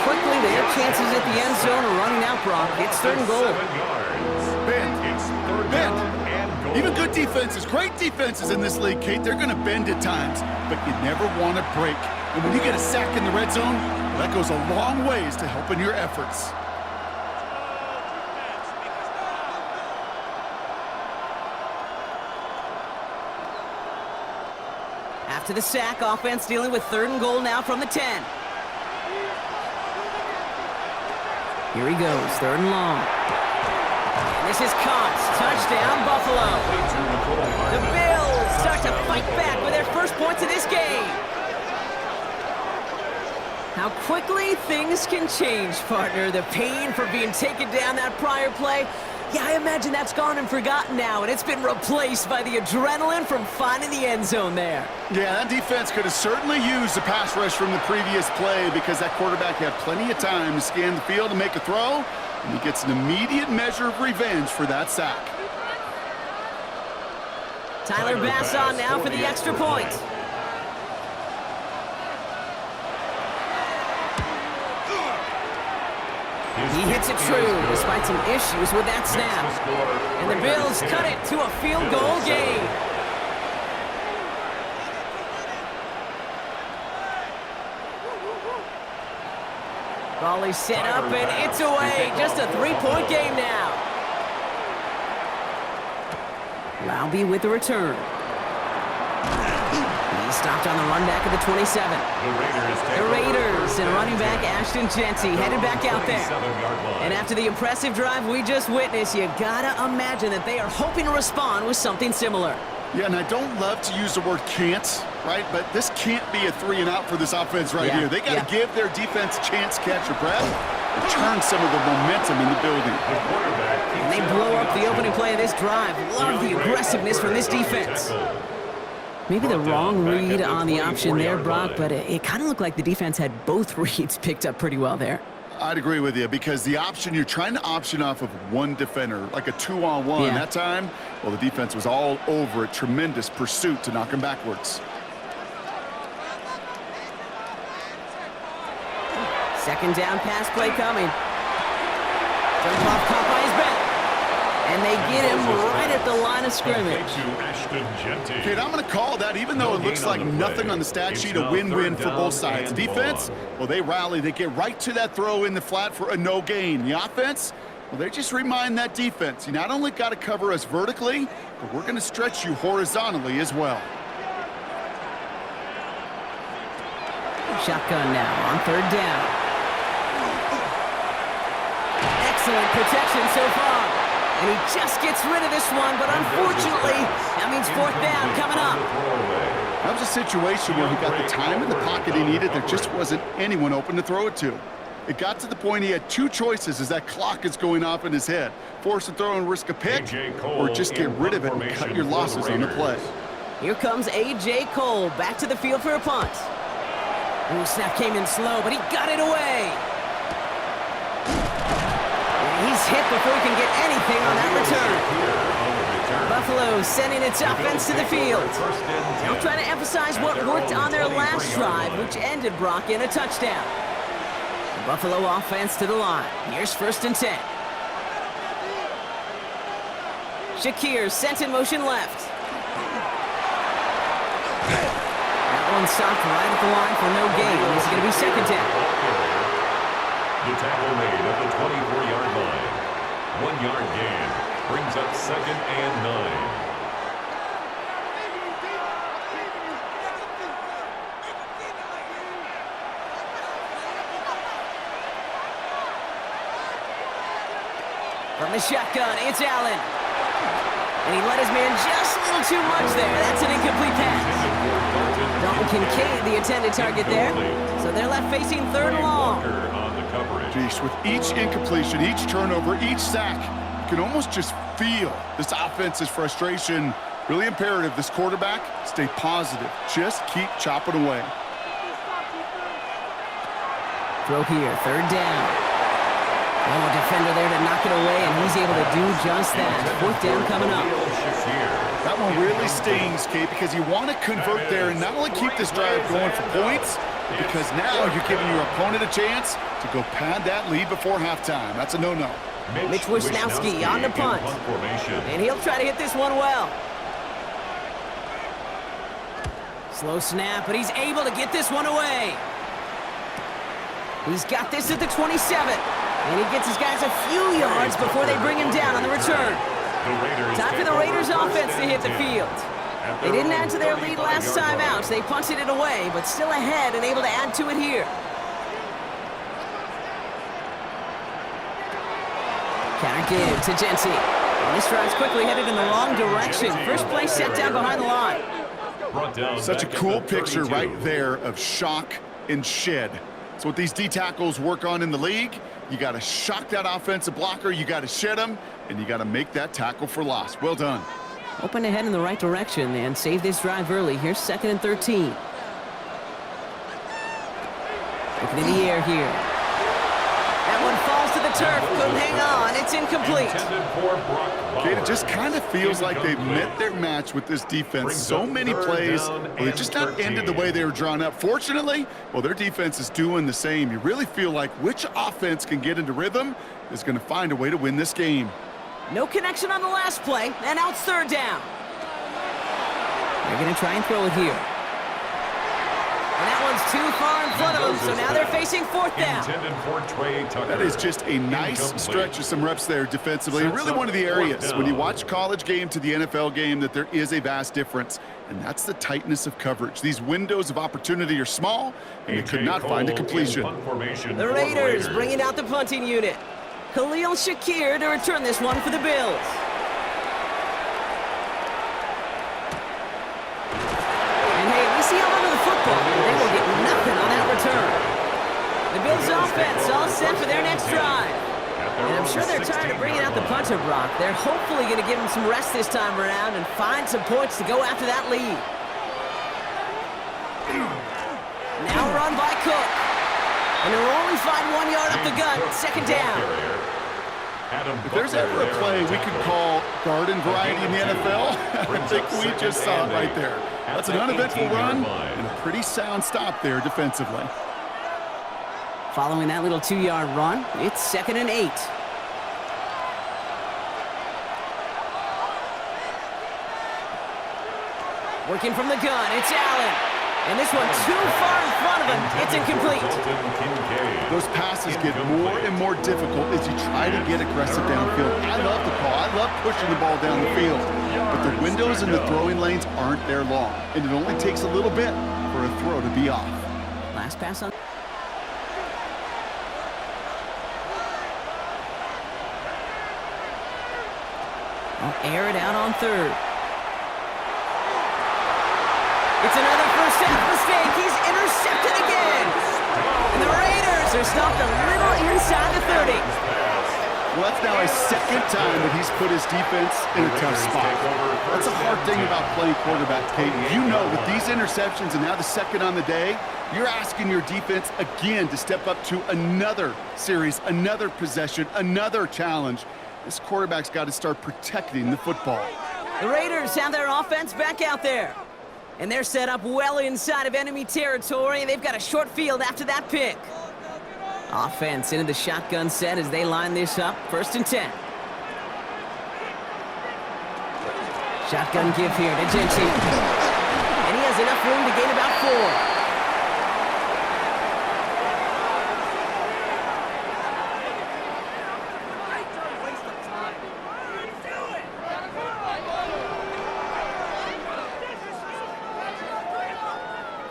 Quickly, they have chances at the end zone of running out, Brock. It's 3rd and goal.
Bend. Even good defenses, great defenses in this league, Kate, they're going to bend at times, but you never want to break. And when you get a sack in the red zone, that goes a long ways to helping your efforts.
After the sack, offense dealing with 3rd and goal now from the 10. Here he goes, 3rd and long. And this is caught. Touchdown, Buffalo. The Bills start to fight back with their 1st points of this game. How quickly things can change, partner. The pain for being taken down that prior play, yeah, I imagine that's gone and forgotten now, and it's been replaced by the adrenaline from finding the end zone there.
Yeah, that defense could have certainly used the pass rush from the previous play because that quarterback had plenty of time to scan the field and make a throw, and he gets an immediate measure of revenge for that sack.
Tyler Bass on now for the extra point. He hits it true, despite some issues with that snap. And the Bills cut it to a field goal game. Ball is set up, and it's away. Just a 3-point game now. Laube with the return. He stopped on the run back of the 27. The Raiders and running back Ashton Jeanty headed back out there. And after the impressive drive we just witnessed, you gotta imagine that they are hoping to respond with something similar.
Yeah, and I don't love to use the word can't, right? But this can't be a 3-and-out for this offense right here. They got to give their defense a chance to catch their breath and turn some of the momentum in the building.
And they blow up the opening play of this drive. Love the aggressiveness from this defense. Maybe the wrong read on the option there, Brock, but it kind of looked like the defense had both reads picked up pretty well there.
I'd agree with you, because the option, you're trying to option off of one defender, like a 2-on-1. That time, well, the defense was all over it. Tremendous pursuit to knock him backwards.
Second down pass play coming. Jump off caught by his back. And they get him right at the line of scrimmage.
Kid, I'm going to call that, even though it looks like nothing on the stat sheet, a win-win for both sides. Defense, well, they rally. They get right to that throw in the flat for a no gain. The offense, well, they just remind that defense, you not only got to cover us vertically, but we're going to stretch you horizontally as well.
Shotgun now on third down. Excellent protection so far. And he just gets rid of this one, but unfortunately, that means fourth down coming up.
That was a situation where he got the time in the pocket he needed. There just wasn't anyone open to throw it to. It got to the point he had two choices as that clock is going off in his head. Force a throw and risk a pick, or just get rid of it and cut your losses on the play.
Here comes A.J. Cole back to the field for a punt. Ooh, snap came in slow, but he got it away. He's hit before he can get anything on that return. Buffalo sending its offense to the field. They'll try to emphasize what worked on their last drive, which ended Brock in a touchdown. The Buffalo offense to the line. Here's 1st and 10. Shakir sent in motion left. That one stopped right at the line for no gain. It's going to be 2nd down.
The tackle made at the 24-yard line. 1-yard gain brings up 2nd and 9.
From the shotgun, it's Allen. And he let his man just a little too much there. That's an incomplete pass. Dalton Kincaid, the intended target there. So they're left facing 3rd and long.
Geez, with each incompletion, each turnover, each sack, you can almost just feel this offense's frustration. Really imperative, this quarterback, stay positive. Just keep chopping away.
Throw here, 3rd down. Oh, defender there to knock it away, and he's able to do just that. 4th down coming up.
That one really stings, Kate, because you want to convert there and not only keep this drive going for points, because now you're giving your opponent a chance to go pad that lead before halftime. That's a no-no.
Mitch Wisnowski on the punt. And he'll try to hit this one well. Slow snap, but he's able to get this one away. He's got this at the 27. And he gets his guys a few yards before they bring him down on the return. Time for the Raiders offense to hit the field. They didn't add to their lead last time out, so they punted it away, but still ahead and able to add to it here. Counter give to Jeanty. And this drive's quickly headed in the wrong direction. First play set down behind the line.
Such a cool picture right there of shock and shed. It's what these D tackles work on in the league. You got to shock that offensive blocker, you got to shed him, and you got to make that tackle for loss. Well done.
Open to head in the right direction and save this drive early. Here's 2nd and 13. Looking in the air here. That one falls to the turf. Couldn't hang on. It's incomplete.
Okay, it just kind of feels like they've met their match with this defense. So many plays, well, they just not ended the way they were drawn up. Fortunately, well, their defense is doing the same. You really feel like which offense can get into rhythm is going to find a way to win this game.
No connection on the last play, and now it's third down. They're going to try and throw it here. And that one's too far in front of them, so now they're facing fourth down.
That is just a nice stretch of some reps there defensively. And really one of the areas when you watch college game to the NFL game that there is a vast difference, and that's the tightness of coverage. These windows of opportunity are small, and they could not find a completion.
The Raiders bringing out the punting unit. Khalil Shakir to return this one for the Bills. And hey, we see how under the football. They will get nothing on that return. The Bills offense all set for their next drive. And I'm sure they're tired of bringing out the punter, Brock. They're hopefully going to give him some rest this time around and find some points to go after that lead. Now run by Cook. And they'll only find 1 yard up the gut. Second down.
If there's ever a play we could call garden variety in the NFL, I think we just saw it right there. That's an uneventful run and a pretty sound stop there defensively.
Following that little 2-yard run, it's 2nd and 8. Working from the gun, it's Allen. And this one too far in front of him. It's incomplete.
Those passes get more and more difficult as you try to get aggressive downfield. I love the call. I love pushing the ball down the field. But the windows in the throwing lanes aren't there long. And it only takes a little bit for a throw to be off.
Last pass on. I'll air it out on third. It's another first half mistake. He's intercepted again. And the Raiders are stopped a little inside the 30.
Well, that's now a second time that he's put his defense in a tough spot. That's a hard thing about playing quarterback, Kate. You know, with these interceptions and now the second on the day, you're asking your defense again to step up to another series, another possession, another challenge. This quarterback's got to start protecting the football.
The Raiders have their offense back out there. And they're set up well inside of enemy territory. They've got a short field after that pick. Offense into the shotgun set as they line this up. 1st and 10. Shotgun give here to Gentry. And he has enough room to gain about 4.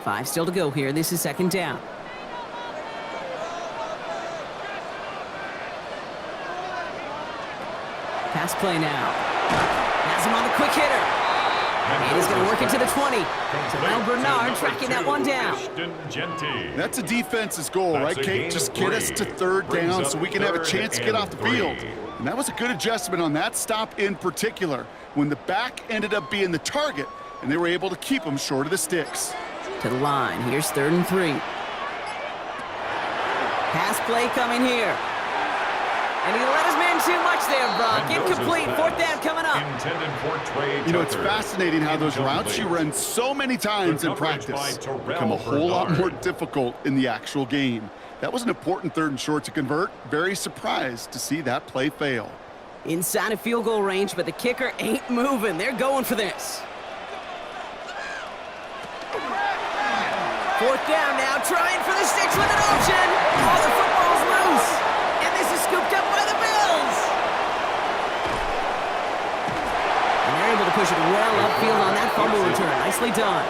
Five still to go here. This is 2nd down. Pass play now. Has him on the quick hitter. And he's going to work it to the 20. Terrell Bernard tracking that one down.
That's a defense's goal, right, Kate? Just get us to 3rd down so we can have a chance to get off the field. And that was a good adjustment on that stop in particular, when the back ended up being the target, and they were able to keep him short of the sticks.
To the line. Here's 3rd and 3. Pass play coming here. And he let his man too much there, Brock. Incomplete. 4th down coming up.
You know, it's fascinating how those routes you run so many times in practice become a whole lot more difficult in the actual game. That was an important 3rd and short to convert. Very surprised to see that play fail.
Inside of field goal range, but the kicker ain't moving. They're going for this. 4th down now, trying for the sticks with an option. Oh, the football's loose. And this is scooped up by the Bills. And they're able to push it well upfield on that fumble return. Nicely done.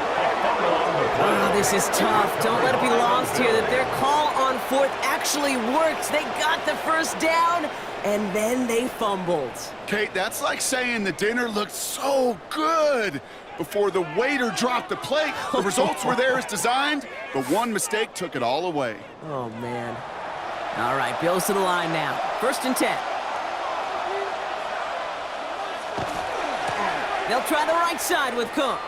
Oh, this is tough. Don't let it be lost here that their call on 4th actually worked. They got the 1st down, and then they fumbled.
Kate, that's like saying the dinner looked so good before the waiter dropped the plate. The results were there as designed, but one mistake took it all away.
Oh, man. All right, Bills to the line now. 1st and 10. They'll try the right side with Cook.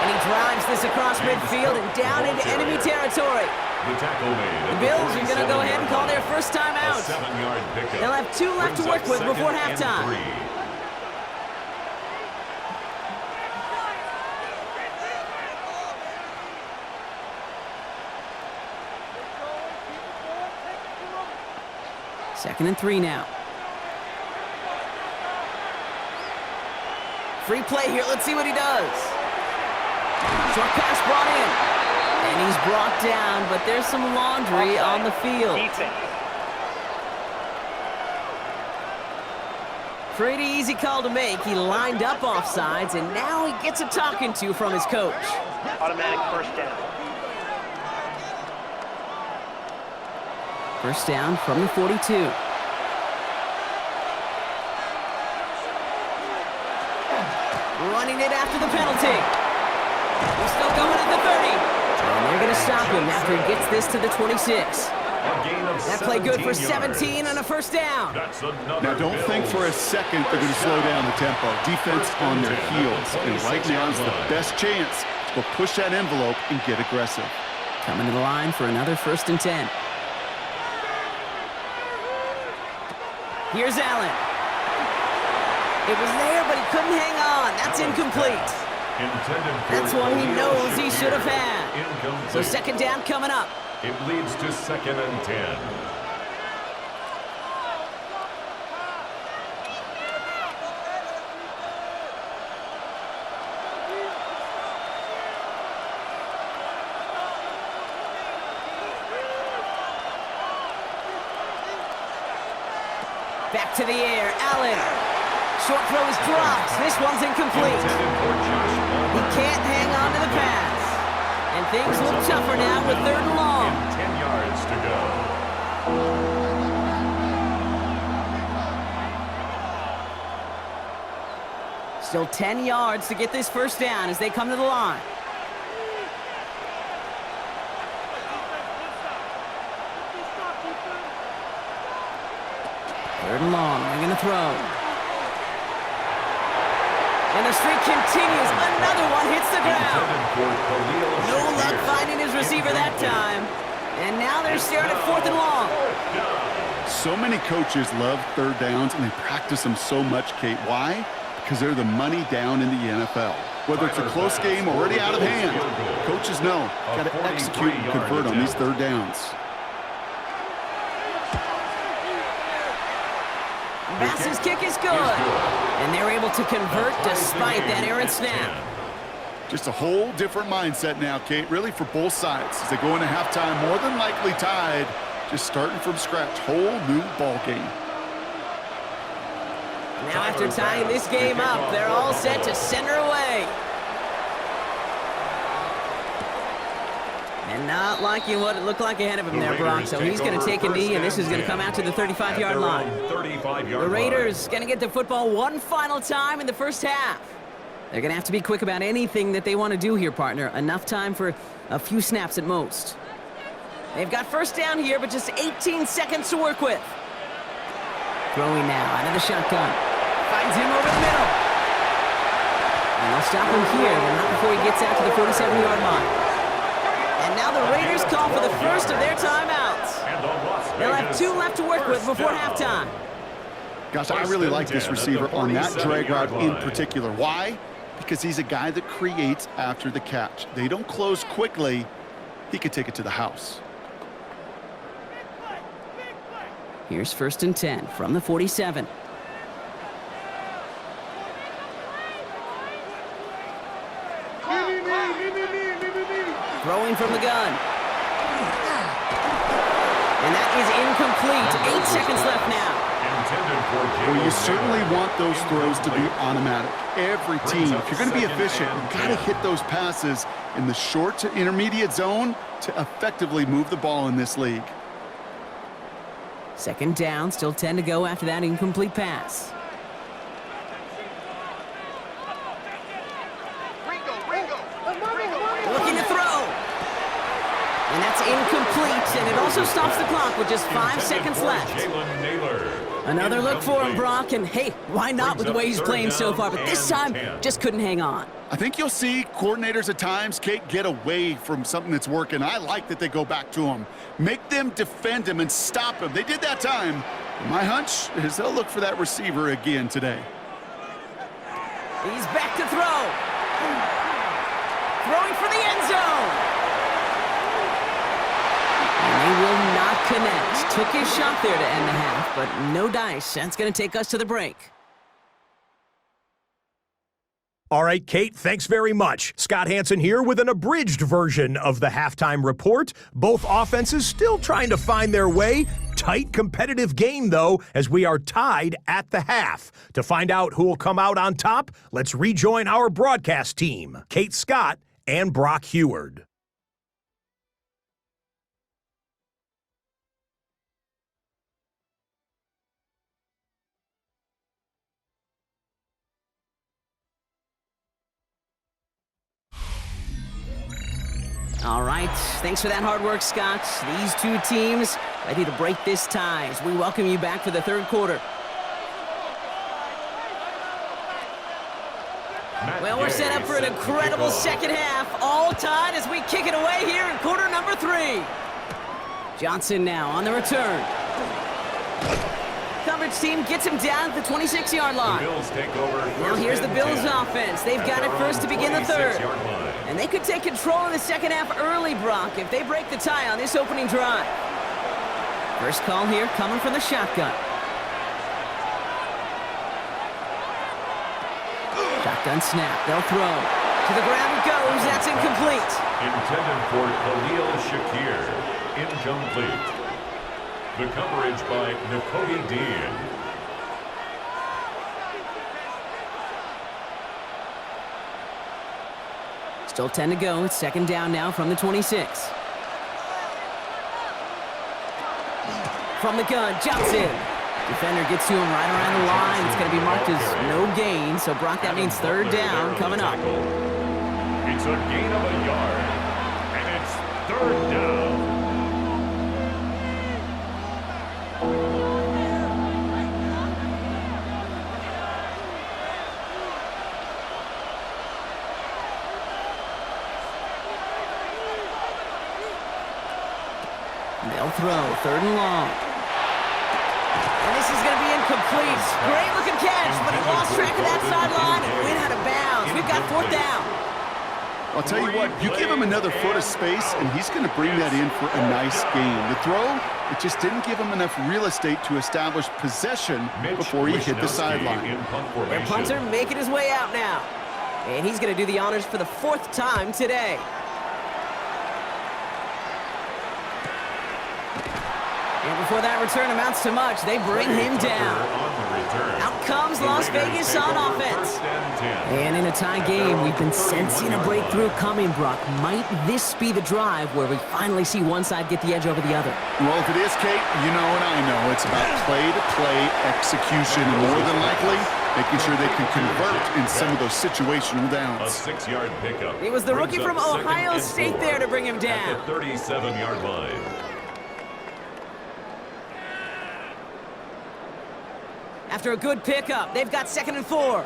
And he drives this across midfield and down into enemy territory.
The tackle made.
The Bills are going to go ahead and call their first time out.
7-yard pickup.
They'll have 2 left to work with before halftime. Second and 3 now. Free play here. Let's see what he does. Short pass brought in. And he's brought down, but there's some laundry on the field.
Defense.
Pretty easy call to make. He lined up offsides, and now he gets a talking to from his coach.
Automatic first down.
First down from the 42. Running it after the penalty. He's still going at the 30. And they're going to stop him after he gets this to the 26. That play good for 17 and a first down.
Now, don't think for a second they're going to slow down the tempo. Defense on their heels. And right now is the best chance to go push that envelope and get aggressive.
Coming to the line for another first and 10. Here's Allen. It was there, but he couldn't hang on. That's incomplete. That's one he knows he should have had. So second down coming up.
It leads to 2nd and 10.
Back to the air, Allen. Short throw is dropped. This one's incomplete. He can't hang on to the pass. And things look tougher now with 3rd and long.
10 yards to go.
Still 10 yards to get this first down as they come to the line. Third and long. They're going to throw. And the streak continues. Another one hits the ground. No luck finding his receiver that time. And now they're staring at 4th and long.
So many coaches love 3rd downs, and they practice them so much, Kate. Why? Because they're the money down in the NFL. Whether it's a close game already out of hand, coaches know got to execute and convert on these 3rd downs.
Bass's kick is good. And they're able to convert despite that errant snap.
Just a whole different mindset now, Kate, really for both sides. As they go into halftime, more than likely tied, just starting from scratch. Whole new ball game.
Now after tying this game up, they're all set to center away. And not liking what it looked like ahead of him there, Brock. So he's going to take a knee, and this is going to come out to the 35-yard line. The Raiders going to get the football one final time in the first half. They're going to have to be quick about anything that they want to do here, partner. Enough time for a few snaps at most. They've got first down here, but just 18 seconds to work with. Throwing now out of the shotgun. Finds him over the middle. And they'll stop him here, but not before he gets out to the 47-yard line. And now the Raiders call for the first of their timeouts. They'll have 2 left to work with before halftime.
Gosh, I really like this receiver on that drag route in particular. Why? Because he's a guy that creates after the catch. They don't close quickly. He could take it to the house.
Here's first and 10 from the 47. Throwing from the gun. And that is incomplete. 8 seconds left now.
Well, you certainly want those throws to be automatic. Every team, if you're going to be efficient, you've got to hit those passes in the short to intermediate zone to effectively move the ball in this league.
Second down, still 10 to go after that incomplete pass. Looking to throw. And that's incomplete, and it also stops the clock with just 5 seconds left. Another look for him, Brock, and hey, why not with the way he's playing so far? But this time, just couldn't hang on.
I think you'll see coordinators at times, Kate, get away from something that's working. I like that they go back to him. Make them defend him and stop him. They did that time. My hunch is they'll look for that receiver again today.
He's back to throw. Throwing for the end zone. And they will not connect. Took his shot there to end the half, but no dice. That's going to take us to the break.
All right, Kate, thanks very much. Scott Hansen here with an abridged version of the halftime report. Both offenses still trying to find their way. Tight competitive game, though, as we are tied at the half. To find out who will come out on top, let's rejoin our broadcast team, Kate Scott and Brock Heward.
All right, thanks for that hard work, Scott. These two teams ready to break this tie as we welcome you back for the third quarter. Well, we're set up for an incredible second half, all tied as we kick it away here in quarter number 3. Johnson now on the return. Coverage team gets him down at the 26-yard line.
The Bills take over.
Now here's the Bills offense. They've got it first to begin the third. And they could take control in the second half early, Brock, if they break the tie on this opening drive. First call here coming from the shotgun. Shotgun snap. They'll throw. To the ground it goes. That's incomplete.
Intended for Khalil Shakir. Incomplete. The coverage by Nakodi Dean.
Still 10 to go. It's second down now from the 26. From the gun, Johnson. Defender gets to him right around the line. It's going to be marked as no gain. So, Brock, that means third down coming up.
It's a gain of a yard. And it's third down.
They'll throw, third and long. And this is going to be incomplete. Great looking catch, but he lost track of that sideline and went out of bounds. We've got fourth down.
I'll tell you what, you give him another foot of space, and he's going to bring that in for a nice gain. The throw, it just didn't give him enough real estate to establish possession before he hit the sideline.
Their punter making his way out now. And he's going to do the honors for the fourth time today. And before that return amounts to much, they bring him down. Out comes Las Vegas on offense. And in a tie game, we've been sensing a breakthrough coming, Brock. Might this be the drive where we finally see one side get the edge over the other?
Well, if it is, Kate, you know and I know it's about play-to-play execution. And more than likely, making sure they can convert in some of those situational downs.
A 6-yard pickup.
It was the rookie from Ohio State there to bring him down.
At the 37-yard line.
After a good pickup, they've got 2nd and 4.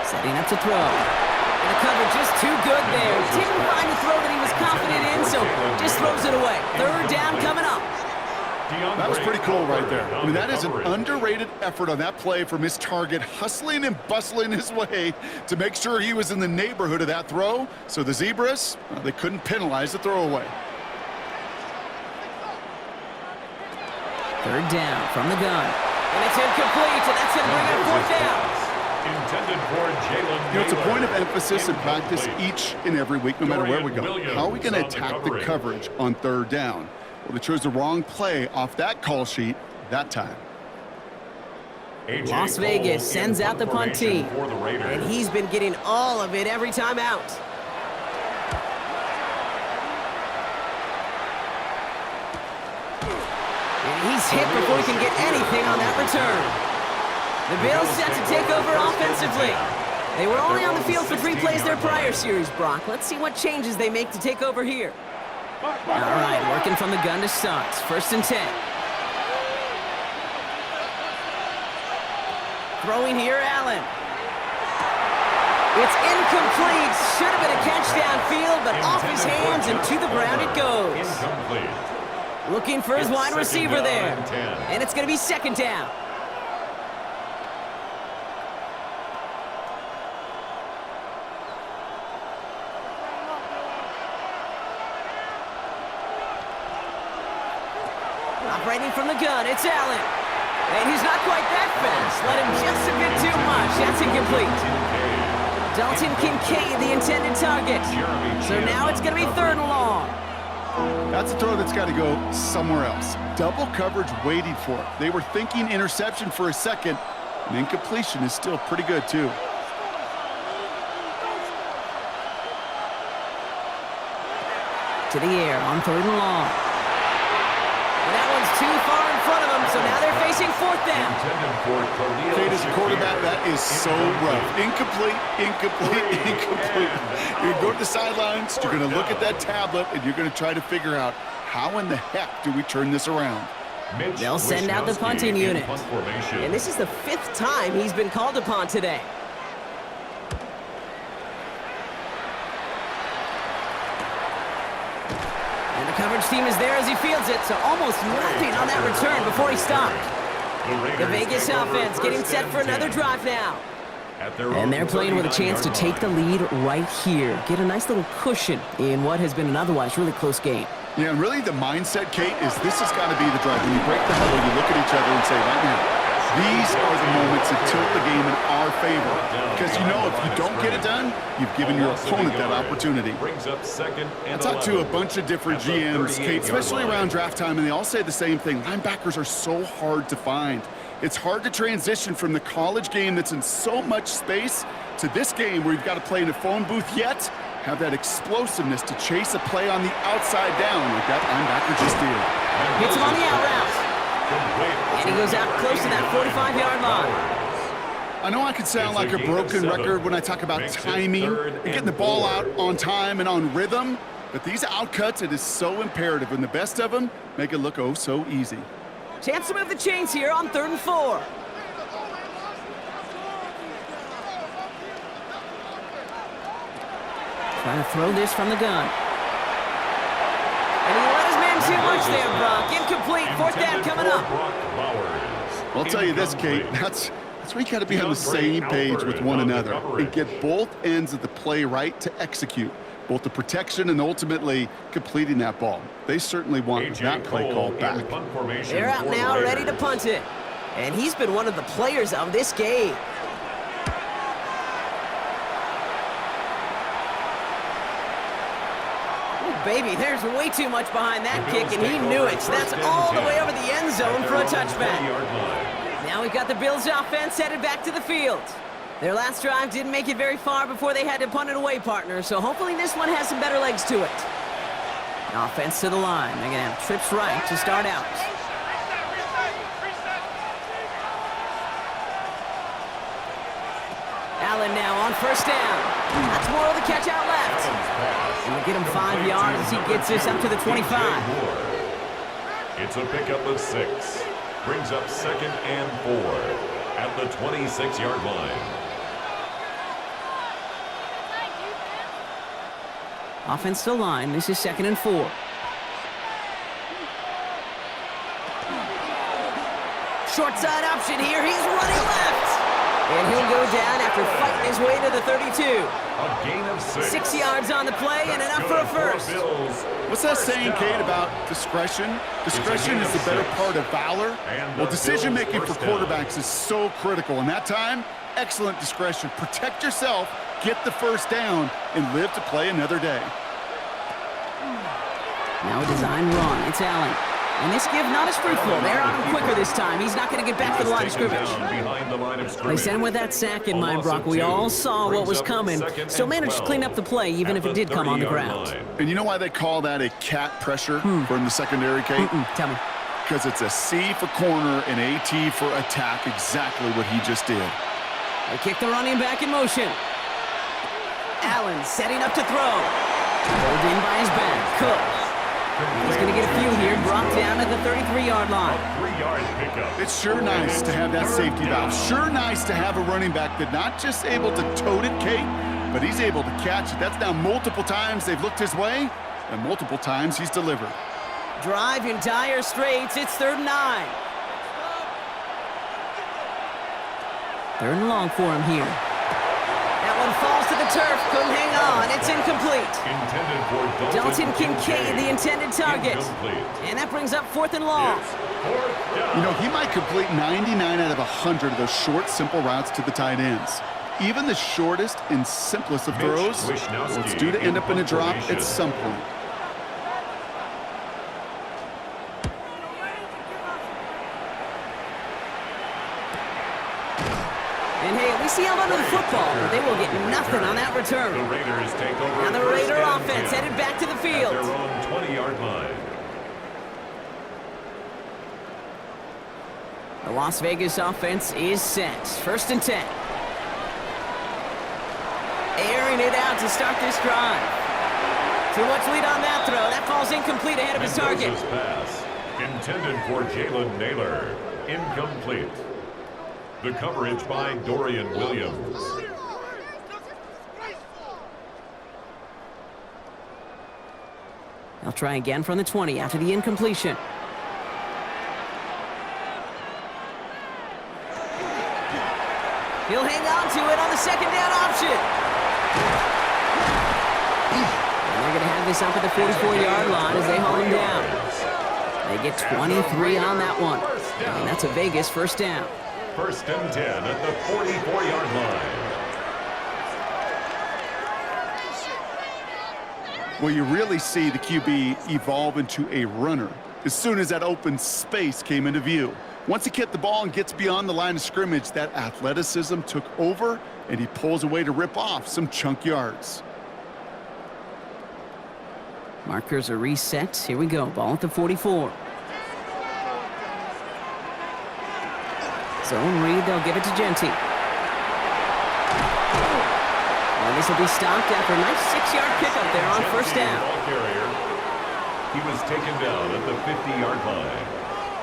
Setting up to throw. And the cover just too good there. Didn't find a throw that he was confident in, so just throws it away. Third down coming up.
That was pretty cool right there. I mean, that is an underrated effort on that play from his target, hustling and bustling his way to make sure he was in the neighborhood of that throw. So the Zebras, well, they couldn't penalize the throwaway.
Third down from the gun. And it's incomplete, and that's going to bring up fourth down.
Intended for Jalen.
You know, it's a point of emphasis in practice each and every week, no matter where we go. How are we going to attack the coverage on third down? Well, they chose the wrong play off that call sheet that time.
Las Vegas sends out the punt team, and he's been getting all of it every time out. And he's hit before he can get anything on that return. The Bills set to take over offensively. They were only on the field for 3 plays their prior series, Brock. Let's see what changes they make to take over here. All right, working from the gun to start. 1st and 10. Throwing here, Allen. It's incomplete. Should have been a catch downfield, but off his hands and to the ground it goes.
Incomplete.
Looking for his
It's
wide receiver
second
there.
down and 10.
And it's going to be 2nd down. Operating from the gun, it's Allen. And he's not quite that fast. Let him just a bit too much. That's incomplete. Dalton Kincaid, the intended target. So now it's going to be 3rd and long.
That's a throw that's got to go somewhere else. Double coverage waiting for it. They were thinking interception for a second, and incompletion is still pretty good, too.
To the air on 3rd and long. And that one's too far in front of them, so now they're facing 4th down.
Kate, as a quarterback, that is so rough. Incomplete, incomplete, incomplete. You're going to go to the sidelines, you're going to look at that tablet, and you're going to try to figure out how in the heck do we turn this around.
They'll send out the punting unit. And this is the 5th time he's been called upon today. And the coverage team is there as he fields it, so almost nothing on that return before he stopped. The Vegas offense getting set for another drive now. And they're playing with a chance to take the lead right here. Get a nice little cushion in what has been an otherwise really close game.
Yeah, and really the mindset, Kate, is this has got to be the drive. When you break the huddle, you look at each other and say, right now, these are the moments that tilt the game in our favor. Because you know if you don't get it done, you've given your opponent that opportunity. I talked to a bunch of different GMs, Kate, especially around draft time, and they all say the same thing. Linebackers are so hard to find. It's hard to transition from the college game that's in so much space to this game where you've got to play in a phone booth yet have that explosiveness to chase a play on the outside down like that linebacker just did.
Hits him on the out route. And he goes out close to that 45-yard line.
I know I could sound like a broken record when I talk about timing and getting the ball out on time and on rhythm, but these outcuts, it is so imperative, and the best of them make it look oh so easy.
Chance to move the chains here on 3rd and 4. Trying to throw this from the gun. And he let his man too much there, Brock. Incomplete. 4th down coming up.
Well, I'll tell you this, Kate. That's where you got to be on the same page with one another and get both ends of the play right to execute, both the protection and ultimately completing that ball. They certainly want that play called back.
They're out now, ready to punt it. And he's been one of the players of this game. Baby, there's way too much behind that kick, and he knew it. That's all the way over the end zone for a touchback. Now we've got the Bills offense headed back to the field. Their last drive didn't make it very far before they had to punt it away, partner, so hopefully this one has some better legs to it. Offense to the line. They're going to have trips right to start out. Allen now on 1st down. That's more of the catch out left. And we'll get him 5 yards as he gets this up to the 25.
It's a pickup of 6. Brings up 2nd and 4 at the 26-yard line.
Offense to line. This is 2nd and 4. Short side option here. He's running left. And he'll go down after fighting his way to the 32.
A gain of 6.
6 yards on the play and enough for a first.
What's that saying, Kate, about discretion? Discretion is the better part of valor. Well, decision-making for quarterbacks is so critical. And that time, excellent discretion. Protect yourself, get the 1st down, and live to play another day.
Now a design run. It's Allen. And this give not as fruitful. They're on him quicker this time. He's not going to get back to the line of scrimmage. They sent him with that sack in mind, Brock. We all saw what was coming, so managed to clean up the play, even if it did come on the ground.
And you know why they call that a cat pressure from the secondary, Kate?
Tell me.
Because it's a C for corner and a T for attack, exactly what he just did.
They kick the running back in motion. Allen setting up to throw. Pulled in by his back. Cook. He's going to get a few here, brought down at the 33-yard line.
A 3-yard pickup.
It's sure nice to have that safety valve. Sure nice to have a running back that not just able to tote it, Kate, but he's able to catch it. That's now multiple times they've looked his way, and multiple times he's delivered.
Drive in dire straits. It's 3rd and 9. 3rd and long for him here. That one falls to the turf. Couldn't hang on. It's incomplete.
Intended for
Dalton Kincaid, the intended target.
Incomplete.
And that brings up 4th and long.
It's 4th down.
You know, he might complete 99 out of 100 of those short, simple routes to the tight ends. Even the shortest and simplest of throws, well, it's due to end up in a drop at some point.
And hey, at least he held onto the football, but they will get nothing on that return.
The Raiders take over.
Now the Raider offense headed back to the field.
At their own 20-yard line.
The Las Vegas offense is set. 1st and 10. Airing it out to start this drive. Too much lead on that throw. That falls incomplete ahead of his target.
Mendoza's pass intended for Jalen Naylor. Incomplete. The coverage by Dorian Williams.
They'll try again from the 20 after the incompletion. He'll hang on to it on the 2nd down option. And they're going to have this up at the 44-yard line as they haul him down. They get 23 on that one. And that's a Vegas 1st down.
1st and 10 at the 44-yard line.
Well, you really see the QB evolve into a runner as soon as that open space came into view. Once he kept the ball and gets beyond the line of scrimmage, that athleticism took over, and he pulls away to rip off some chunk yards.
Markers are reset. Here we go. Ball at the 44. Zone read. They'll give it to Genty. And this will be stopped after a nice 6-yard pickup there on 1st down.
Ball carrier. He was taken down at the 50-yard line.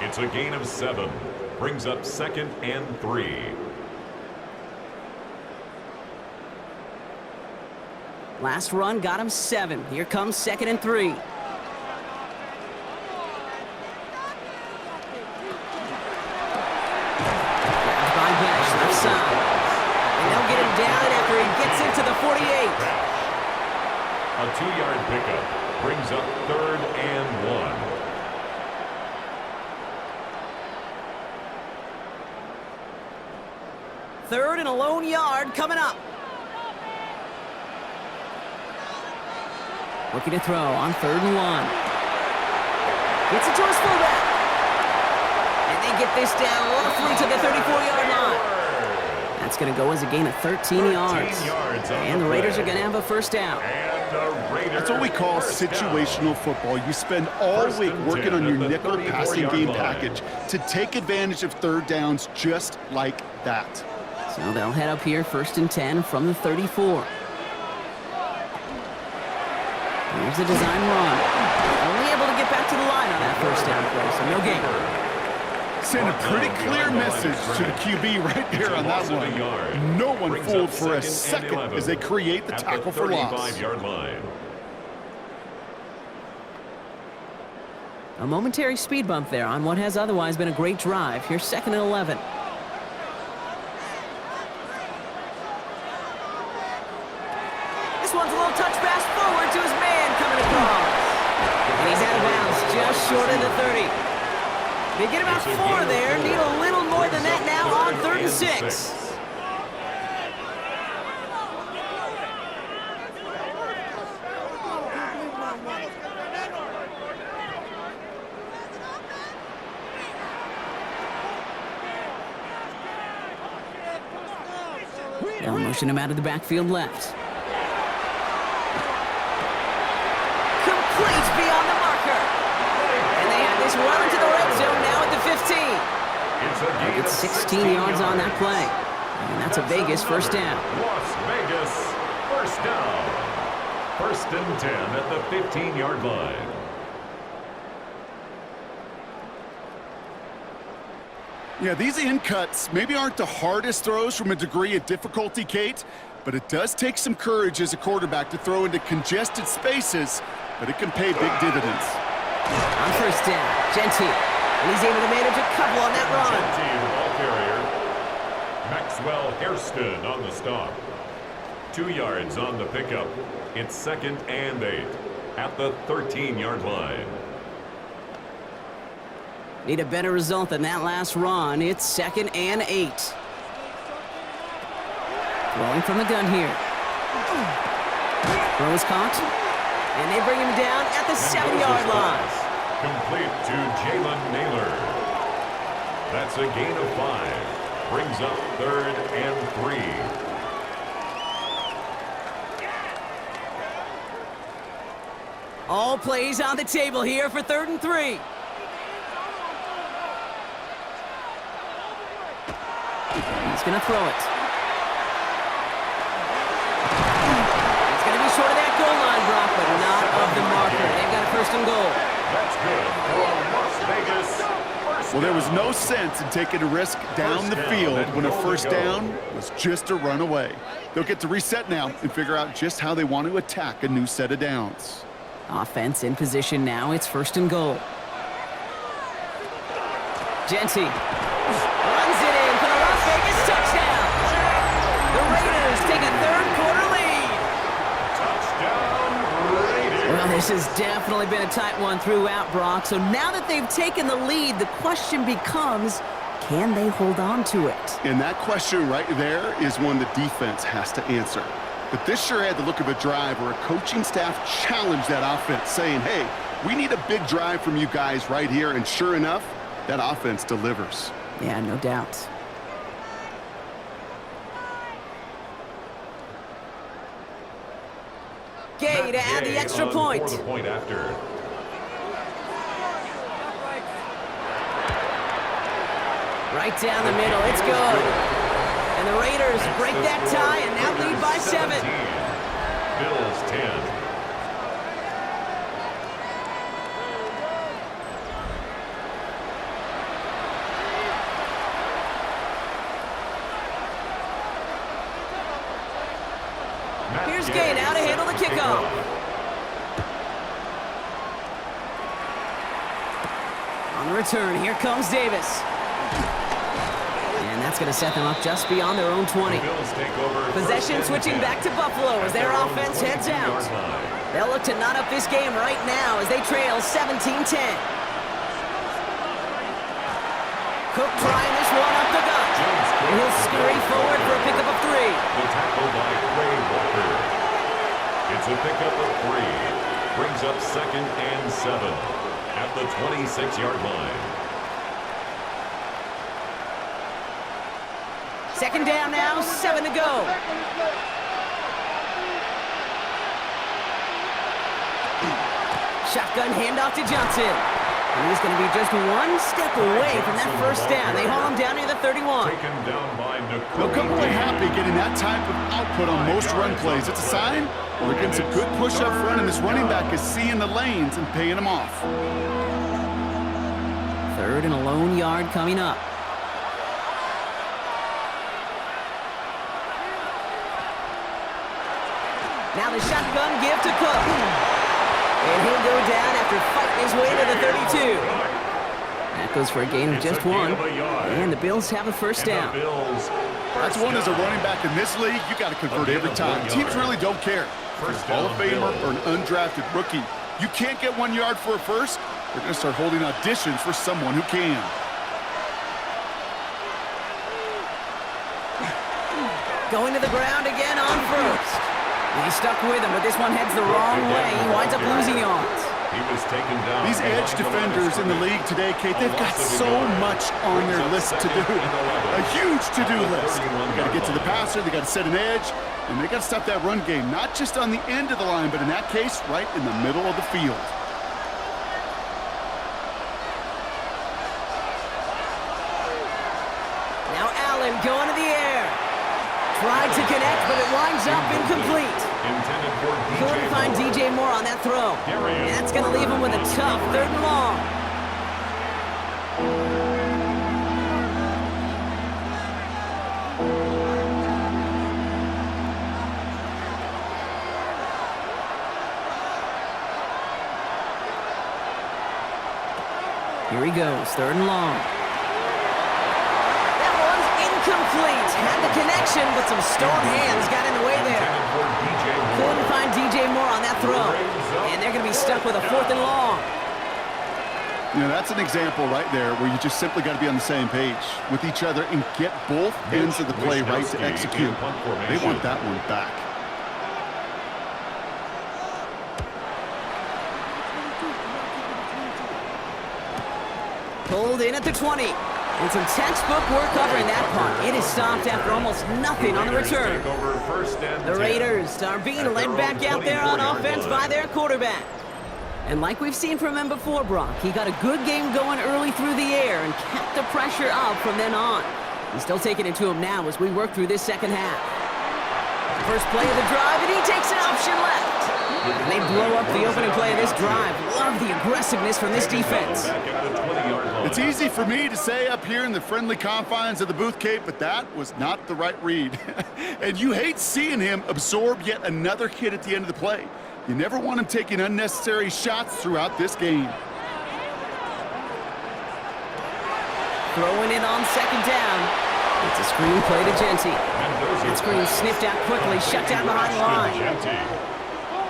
It's a gain of 7. Brings up 2nd and 3.
Last run got him 7. Here comes 2nd and 3. Left side. And they'll get him down after he gets into the 48.
A 2-yard pickup brings up 3rd and 1.
Third and a lone yard coming up. Looking to throw on 3rd and 1. Gets it to his fullback. And they get this down roughly to the 34-yard line. That's going to go as a gain of 13 yards. And the Raiders are going to have a 1st down.
That's what we call situational football. You spend all week working on your nickel passing game package to take advantage of 3rd downs just like that.
So they'll head up here 1st and 10 from the 34. Here's the design run. Only able to get back to the line on that 1st down play, so no gain.
Send a pretty clear message to the QB right there on that one. No one fooled for a second as they create the tackle for loss.
A momentary speed bump there on what has otherwise been a great drive. Here's 2nd and 11. This one's a little touch pass forward to his man coming across. And he's out of bounds just short of the 30. They get about 4 there. Need a little more than that now on 3rd and 6. They'll motion him out of the backfield left. Complete beyond the marker. And they have this well into the red zone now at the 15. It's 16 yards on that play. And that's a Vegas 1st down.
Las Vegas 1st down. 1st and 10 at the 15-yard line.
Yeah, these in cuts maybe aren't the hardest throws from a degree of difficulty, Kate, but it does take some courage as a quarterback to throw into congested spaces, but it can pay big dividends.
On first down, Genty. And he's able to manage a couple on that run.
Genty, the ball carrier. Maxwell Hairston on the stop. 2 yards on the pickup. It's 2nd and 8 at the 13-yard line.
Need a better result than that last run. It's 2nd and 8. Throwing from the gun here. Throw is caught. And they bring him down at the 7-yard line.
Complete to Jalen Naylor. That's a gain of 5. Brings up 3rd and 3.
All plays on the table here for 3rd and 3. He's going to throw it. It's going to be short of that goal line, Brock, but not of the marker. They've got a 1st and goal.
That's good for Las Vegas.
Well, there was no sense in taking a risk down the field when a 1st down was just a run away. They'll get to reset now and figure out just how they want to attack a new set of downs.
Offense in position now. It's 1st and goal. Genty runs it in for the Las Vegas touchdown. The Raiders take a 3rd quarter lead.
Touchdown Raiders.
Well, this has definitely been a tight one throughout, Brock. So now that they've taken the lead, the question becomes, can they hold on to it?
And that question right there is one the defense has to answer. But this sure had the look of a drive where a coaching staff challenged that offense, saying, hey, we need a big drive from you guys right here. And sure enough, that offense delivers.
Yeah, no doubt. Gay to add the extra point.
For the point after.
Right down the middle. It's good. And the Raiders break that tie and now lead by 7.
Bills 10.
Here's Gay now to handle the kickoff. On the return, here comes Davis. And that's going to set them up just beyond their own 20. Possession switching back to Buffalo as their offense heads out. They'll look to knot up this game right now as they trail 17-10. Cook trying this one up the gut. And he'll scurry forward for a pickup of 3.
The tackle by Quay Walker. It's a pickup of 3. Brings up 2nd and 7 at the 26-yard line.
2nd down now, 7 to go. Shotgun handoff to Johnson. And he's going to be just 1 step away from that 1st down. They haul him down near the 31.
Taken down by
They'll come away happy getting that type of output on most run plays. It's a sign we're getting some good push up front, and this running back is seeing the lanes and paying them off.
3rd and a lone yard coming up. Now the shotgun give to Cook. And he'll go down after fighting his way to the 32. That goes for a gain of just 1. And the Bills have a 1st down.
That's one as a running back in this league, you got to convert every time. Teams really don't care. Hall of Famer or an undrafted rookie. You can't get 1 yard for a 1st, they're going to start holding auditions for someone who can.
Going to the ground again on 1st. He's stuck with him, but this one heads the wrong way. He winds up losing yards.
He was taken down.
These edge defenders in the league today, Kate, they've got so much on their list to do. A huge to-do list. They got to get to the passer, they got to set an edge, and they got to stop that run game, not just on the end of the line, but in that case, right in the middle of the field.
Now Allen going to the air. Tried to connect, but it winds up incomplete. Couldn't find DJ Moore on that throw. And that's going to leave him with a tough 3rd and long. Here he goes, 3rd and long. That one's incomplete. Had the connection, but some stone hands got in the way there. Couldn't find DJ Moore on that throw. And they're going to be stuck with a 4th and long.
You know, that's an example right there where you just simply got to be on the same page with each other and get both ends of the play right to execute. They want that one back.
Pulled in at the 20. And some textbook work covering that punt. It is stopped after almost nothing on the return. The Raiders are being led back out there on offense by their quarterback. And like we've seen from him before, Brock, he got a good game going early through the air and kept the pressure up from then on. He's still taking it to him now as we work through this second half. First play of the drive, and he takes an option left. And they blow up the opening play of this drive. Love the aggressiveness from this defense.
It's easy for me to say up here in the friendly confines of the booth, Kate, but that was not the right read. And you hate seeing him absorb yet another hit at the end of the play. You never want him taking unnecessary shots throughout this game.
Throwing it on 2nd down. It's a screen play to Genty. That screen sniffed out quickly, shut down behind the line.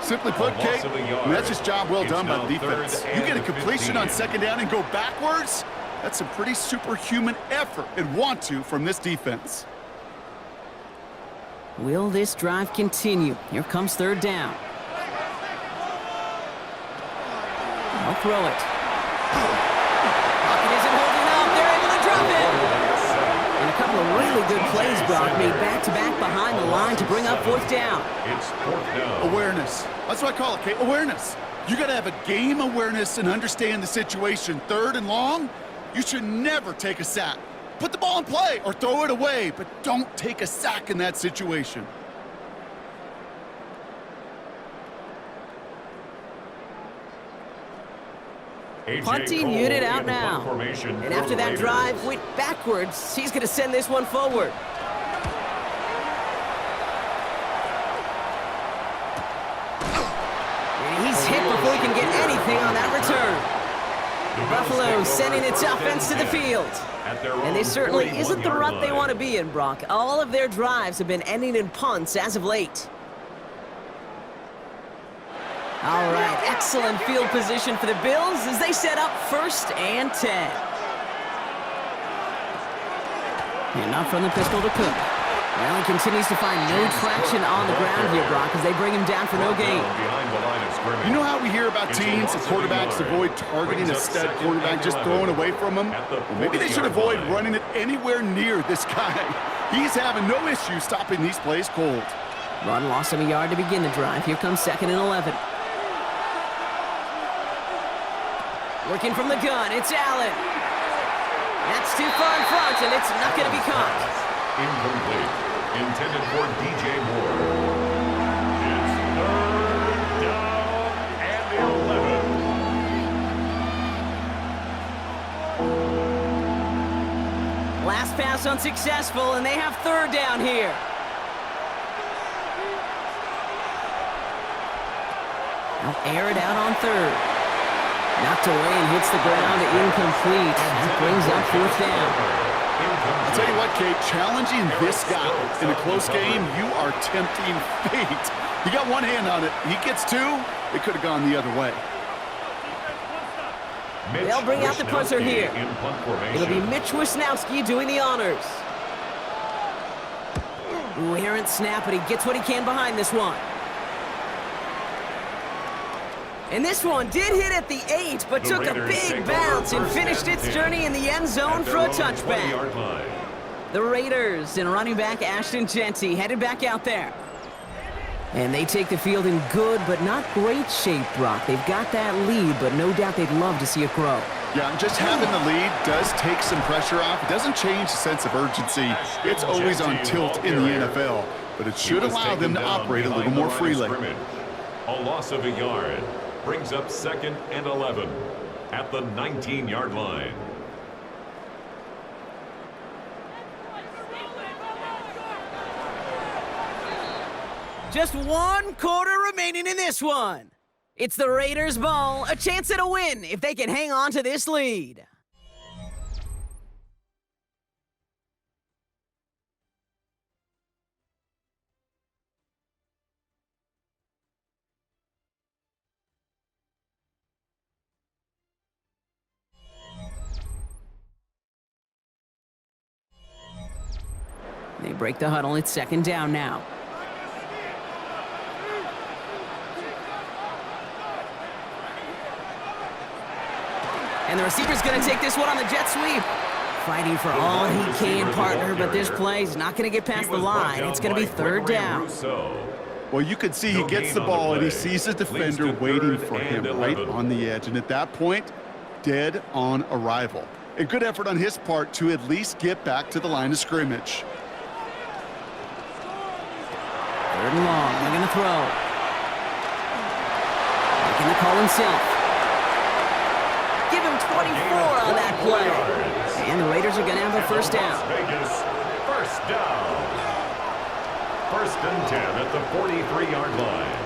Simply put, Kate, that's just job well done by the defense. You get a completion on 2nd down and go backwards, that's a pretty superhuman effort and want to from this defense.
Will this drive continue? Here comes 3rd down. I'll throw it. Pocket isn't holding up. They're able to drop it. And a couple of really good plays, Brock, made back-to-back behind the line to bring up 4th down.
It's 4th down.
Awareness. That's what I call it, Kate. Awareness. You got to have a game awareness and understand the situation. 3rd and long, you should never take a sack. Put the ball in play or throw it away, but don't take a sack in that situation.
Punting unit out now. And after that drive went backwards, he's going to send this one forward. And he's hit before he can get anything on that return. Buffalo sending its offense to the field. And this certainly isn't the rut they want to be in, Brock. All of their drives have been ending in punts as of late. All right, excellent field position for the Bills as they set up 1st and 10. And not from the pistol to Cook. Well, he continues to find no traction on the ground here, Brock, as they bring him down for no gain.
You know how we hear about teams and quarterbacks avoid targeting a stud quarterback, just throwing away from him? Well, maybe they should avoid running it anywhere near this guy. He's having no issue stopping these plays cold.
Run lost him a yard to begin the drive. Here comes 2nd and 11. Working from the gun, it's Allen. That's too far in front, and it's not going to be caught.
Incomplete. Intended for DJ Moore. It's 3rd down and 11.
Last pass unsuccessful, and they have 3rd down here. They'll air it out on 3rd. Knocked away and hits the ground, incomplete. That brings up 4th down.
I'll tell you what, Kate, challenging this guy in a close game, you are tempting fate. He got one hand on it. He gets 2. It could have gone the other way.
They'll bring out the punter here. It'll be Mitch Wisnowski doing the honors. Ooh, errant snap, but he gets what he can behind this one. And this one did hit at the 8, but took a big bounce and finished its journey in the end zone for a touchback. The Raiders and running back Ashton Genty headed back out there. And they take the field in good but not great shape, Brock. They've got that lead, but no doubt they'd love to see it grow.
Yeah, just having the lead does take some pressure off. It doesn't change the sense of urgency. It's always on tilt in the NFL, but it should allow them to operate a little more freely.
A loss of a yard brings up 2nd and 11 at the 19-yard line.
Just 1 quarter remaining in this one. It's the Raiders' ball, a chance at a win if they can hang on to this lead. break the huddle. It's second down now. And the receiver's going to take this one on the jet sweep. Fighting for all he can, partner, but this play's not going to get past the line. It's going to be third down.
Well, you can see he gets the ball and he sees the defender waiting for him right on the edge. And at that point, dead on arrival. A good effort on his part to at least get back to the line of scrimmage.
Third and long. They're going to throw. Making the call himself. Give him 24 on that play. And the Raiders are going to have a first down.
Vegas, first down. First and 10 at the 43-yard line.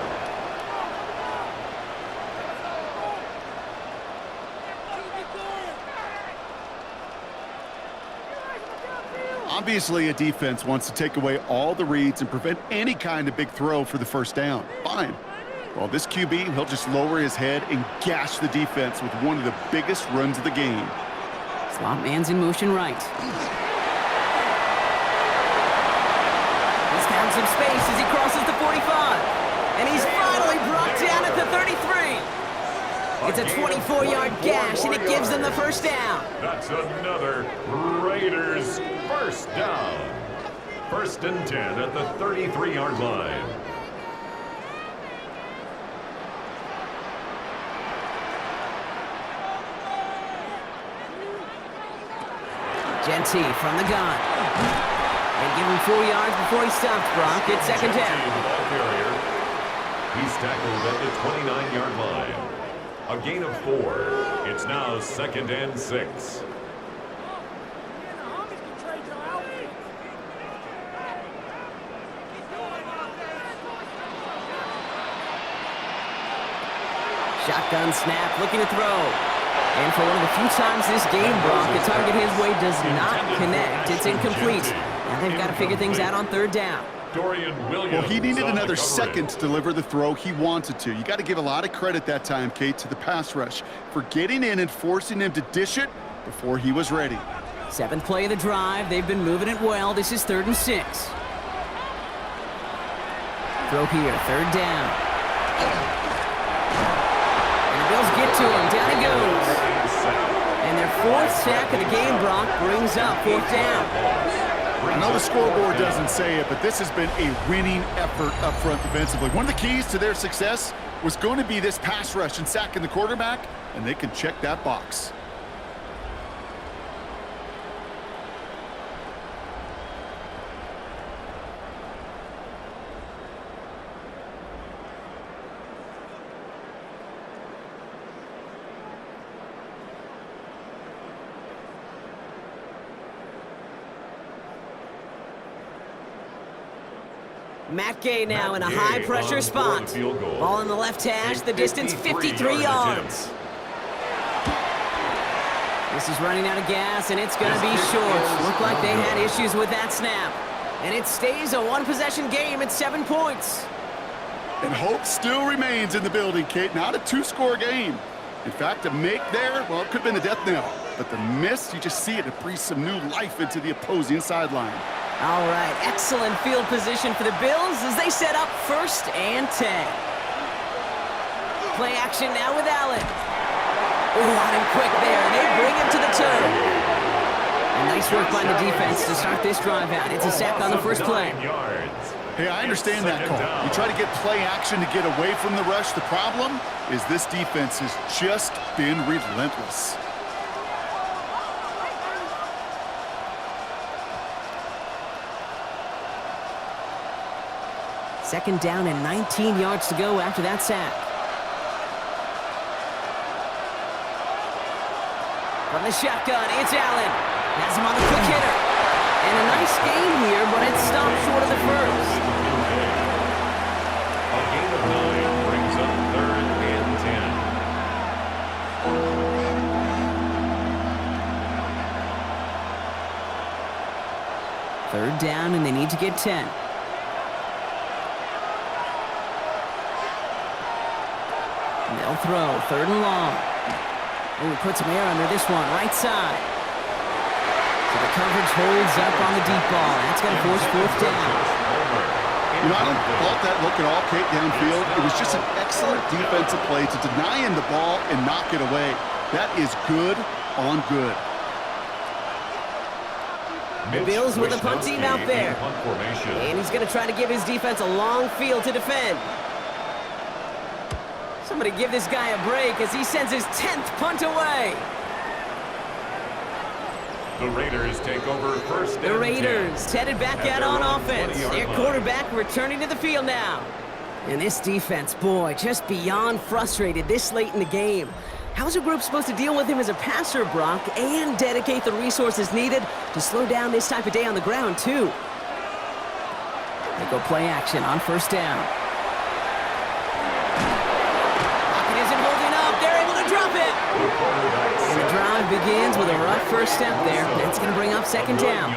Obviously, a defense wants to take away all the reads and prevent any kind of big throw for the first down. Fine. Well, this QB, he'll just lower his head and gash the defense with one of the biggest runs of the game.
Slot man's in motion right. He's found some space as he crosses the 45. And he's finally brought down at the 33. It's a 24-yard gash, and it gives them the first down.
That's another Raiders first down. First and 10 at the 33-yard line.
Genty from the gun. They give him 4 yards before he stops, Brock. It's second down.
He's tackled at the 29-yard line. A gain of 4. It's now second and 6.
Shotgun snap, looking to throw. And for one of the few times this game, Brock, the target his way does not connect. It's incomplete. Now they've got to figure things out on third down.
Well, he needed another second to deliver the throw he wanted to. You got to give a lot of credit that time, Kate, to the pass rush for getting in and forcing him to dish it before he was ready.
7th play of the drive. They've been moving it well. This is 3rd and 6. Throw here, 3rd down. Bills get to him. Down he goes. And their 4th sack of the game, Brock, brings up 4th down.
I know the scoreboard doesn't say it, but this has been a winning effort up front defensively. One of the keys to their success was going to be this pass rush and sacking the quarterback, and they can check that box.
Matt Gay now in a high-pressure spot. Ball in the left hash, the distance 53 yards. This is running out of gas, and it's going to be short. Looked like they had issues with that snap. And it stays a one-possession game at 7 points.
And hope still remains in the building, Kate. Not a 2-score game. In fact, a make there, well, it could have been a death knell. But the miss, you just see it breathe some new life into the opposing sideline.
All right, excellent field position for the Bills as they set up 1st and 10. Play action now with Allen. Oh, on him quick there, and they bring him to the turn. And nice work by the defense to start this drive out. It's a sack on the first play.
Hey, I understand that call. You try to get play action to get away from the rush. The problem is this defense has just been relentless.
Second down and 19 yards to go after that sack. From the shotgun, it's Allen. Has him on the quick hitter. And a nice game here, but it stopped short of the first.
A gain of 9 brings up 3rd and
10. 3rd down, and they need to get 10. They'll throw, 3rd and long. Oh, he puts some air under this one, right side. To the coverage holds up on the deep ball. That's going to force fourth down.
You know, I don't fault that look at all, Kate, downfield. It was just an excellent defensive play to deny him the ball and knock it away. That is good on good.
The Bills with the punt team out there. And he's going to try to give his defense a long field to defend. Somebody give this guy a break as he sends his 10th punt away.
The Raiders take over first and 10.
The Raiders headed back out on offense. Their quarterback returning to the field now. And this defense, boy, just beyond frustrated this late in the game. How's a group supposed to deal with him as a passer, Brock, and dedicate the resources needed to slow down this type of day on the ground, too? They go play action on first down. Pocket isn't holding up. They're able to drop it. And the drive begins with a rough first step there. That's going to bring up second down.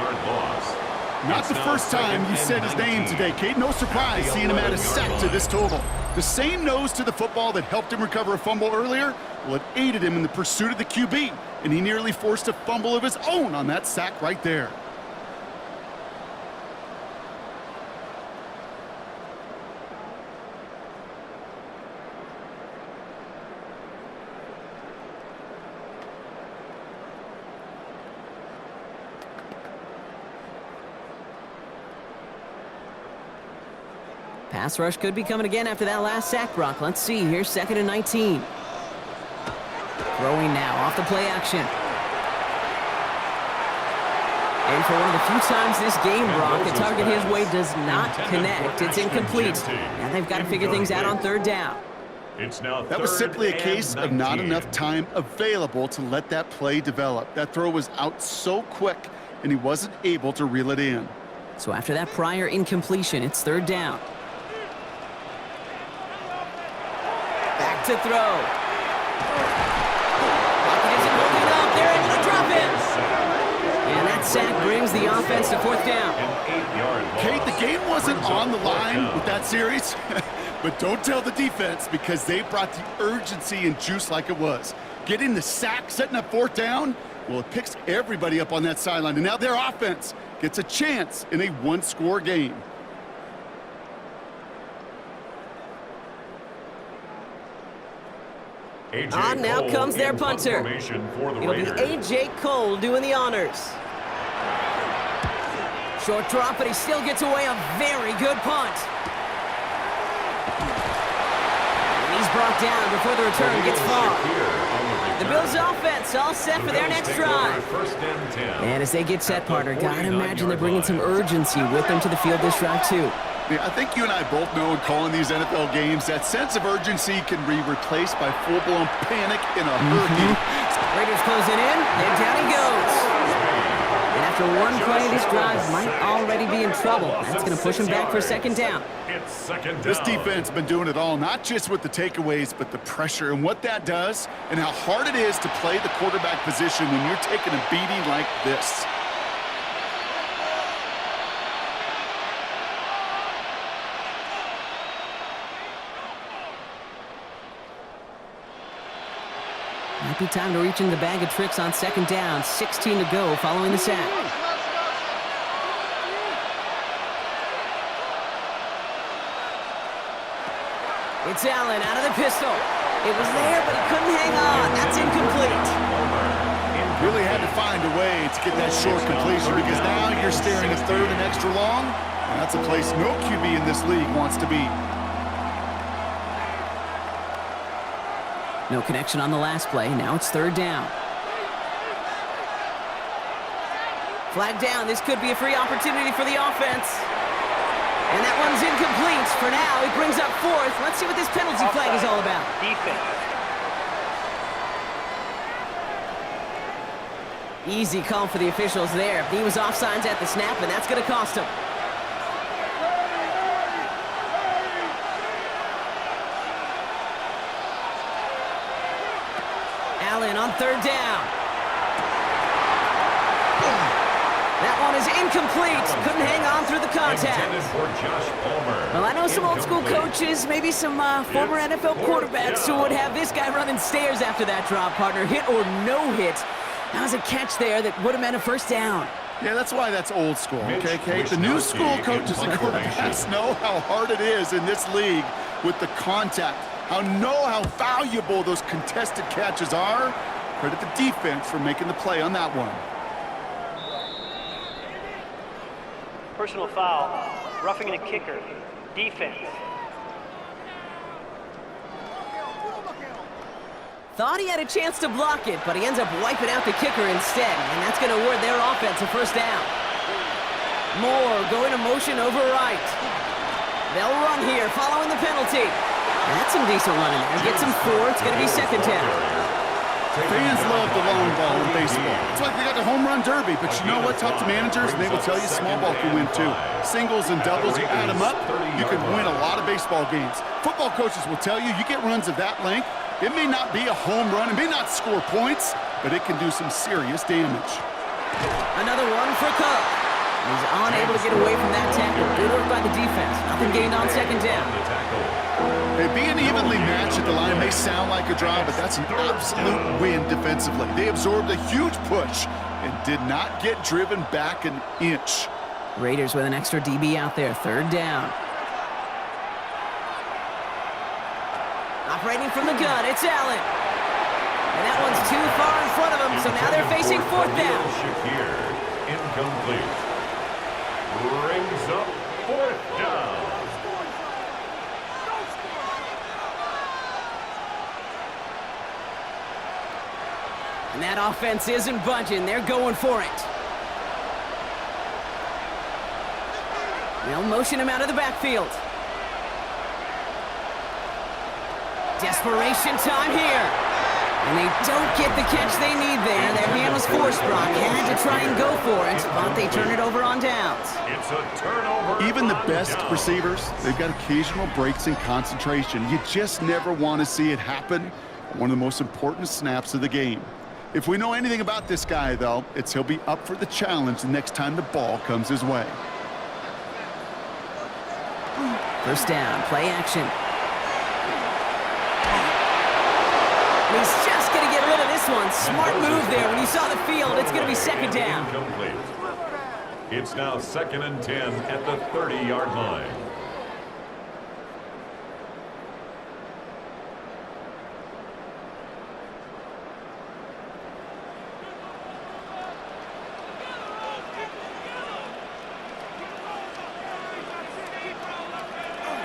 Not the first time you said his name today, Kate. No surprise seeing him add a sack to this total. The same nose to the football that helped him recover a fumble earlier, well, it aided him in the pursuit of the QB, and he nearly forced a fumble of his own on that sack right there.
Pass rush could be coming again after that last sack, Brock. Let's see. Here's 2nd and 19. Throwing now off the play action. And for one of the few times this game, Brock, the target his way does not connect. It's incomplete. Now they've got to figure things out on third down.
That was simply a case of not enough time available to let that play develop. That throw was out so quick, and he wasn't able to reel it in.
So after that prior incompletion, it's third down. Back to throw. Pocket isn't holding up. They're able to drop it. And that sack brings the offense to fourth down.
Kate, the game wasn't on the line with that series, but don't tell the defense because they brought the urgency and juice like it was. Getting the sack, setting up fourth down, well, it picks everybody up on that sideline, and now their offense gets a chance in a one-score game.
Now comes their punter. It'll be A.J. Cole doing the honors. Short drop, but he still gets away a very good punt. And he's brought down before the return gets far. The Bills offense all set for their next drive. And as they get set, partner, gotta imagine they're bringing some urgency with them to the field this drive, too.
Yeah, I think you and I both know in calling these NFL games that sense of urgency can be replaced by full-blown panic in a hurricane.
Raiders closing in, and down he goes. And after one play, this drive might already be in trouble. That's going to push him back for second down.
This defense has been doing it all, not just with the takeaways, but the pressure and what that does and how hard it is to play the quarterback position when you're taking a beating like this.
Might be time to reach in the bag of tricks on second down. 16 to go following the sack. It's Allen out of the pistol. It was there, but he couldn't hang on. That's incomplete.
Really had to find a way to get that short completion because now you're staring a third and extra long. And that's a place no QB in this league wants to be.
No connection on the last play. Now it's third down. Flag down. This could be a free opportunity for the offense. And that one's incomplete for now. He brings up fourth. Let's see what this penalty flag is all about.
Defense.
Easy call for the officials there. He was offsides at the snap, and that's going to cost him. Allen on third down. That one is incomplete. Couldn't hang on through the contact. Well, I know some old school coaches, maybe some former NFL quarterbacks who would have this guy running stairs after that drop, partner. Hit or no hit. That was a catch there that would have meant a first down.
Yeah, that's why that's old school, okay, Kate? The new school coaches and quarterbacks know how hard it is in this league with the contact. How valuable those contested catches are. Credit the defense for making the play on that one.
Personal foul. Roughing a kicker. Defense.
Thought he had a chance to block it, but he ends up wiping out the kicker instead, and that's going to award their offense a first down. Moore going to motion over right. They'll run here following the penalty. That's some decent running there. Gets him 4. It's going to be second down.
Fans love the long ball in baseball. It's like they got the home run derby, but you know what? Talk to managers, and they will tell you small ball can win too. Singles and doubles, you add them up, you can win a lot of baseball games. Football coaches will tell you, you get runs of that length, it may not be a home run, it may not score points, but it can do some serious damage.
Another one for Cook. He's unable to get away from that tackle. Good work by the defense. Nothing gained on second down.
Hey, being evenly matched at the line may sound like a draw, but that's an absolute win defensively. They absorbed a huge push and did not get driven back an inch.
Raiders with an extra DB out there. Third down. Operating from the gun, it's Allen. And that one's too far in front of him, so now they're facing fourth down.
Incomplete. Brings up fourth down.
And that offense isn't budging. They're going for it. They'll motion him out of the backfield. Desperation time here. And they don't get the catch they need there. Their hand was forced, Brock. Had to try and go for it, but they turn it over on downs.
It's a turnover.
Even the best receivers, they've got occasional breaks in concentration. You just never want to see it happen. One of the most important snaps of the game. If we know anything about this guy, though, it's he'll be up for the challenge the next time the ball comes his way.
First down, play action. And he's just going to get rid of this one. Smart move there. When you saw the field, it's going to be second down.
Incomplete. It's now 2nd and 10 at the 30-yard line.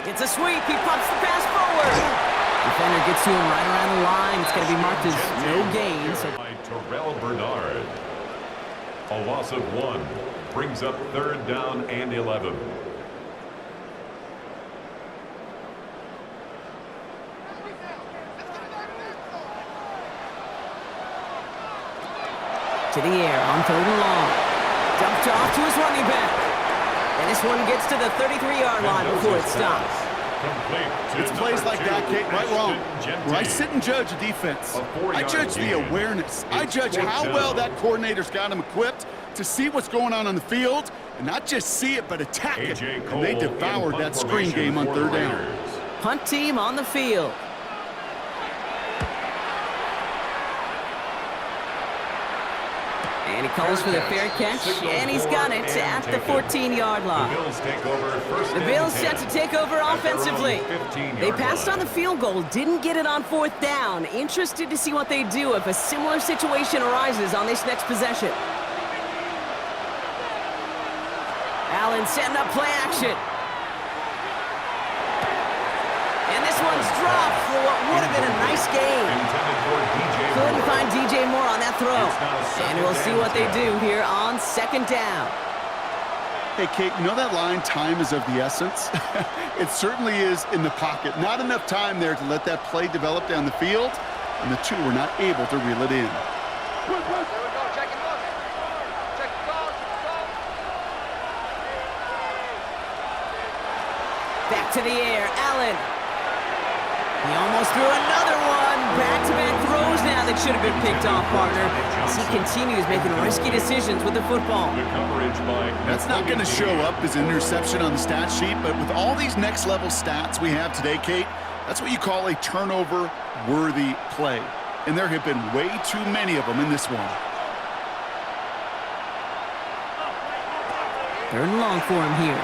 It's a sweep. He pops the pass forward. Defender gets to him right around the line. It's going to be marked as no gain. So
By Terrell Bernard. A loss of 1 brings up 3rd down and 11.
to the air on 3rd and long. Dumped off to his running back. And this one gets to the 33-yard line before it stops.
It's plays like that, Kate, right wrong. Where I sit and judge a defense, I judge the awareness. I judge how well that coordinator's got him equipped to see what's going on the field, and not just see it, but attack it. And they devoured that screen game on 3rd down.
Punt team on the field. And he calls for the fair catch, and he's got it at the 14-yard line. The Bills set to take over offensively. They passed on the field goal, didn't get it on 4th down. Interested to see what they do if a similar situation arises on this next possession. Allen setting up play action. And this one's dropped for what would have been a nice game. Couldn't find DJ Moore on that throw. And we'll see what they do here on 2nd down.
Hey, Kate, you know that line, time is of the essence? It certainly is in the pocket. Not enough time there to let that play develop down the field, and the two were not able to reel it in.
Back to the air, Allen. He almost threw another one. Back-to-back throws now that should have been picked off, partner. As he continues making risky decisions with the football.
That's not going to show up as an interception on the stat sheet, but with all these next-level stats we have today, Kate, that's what you call a turnover-worthy play. And there have been way too many of them in this one.
Third and long for him here.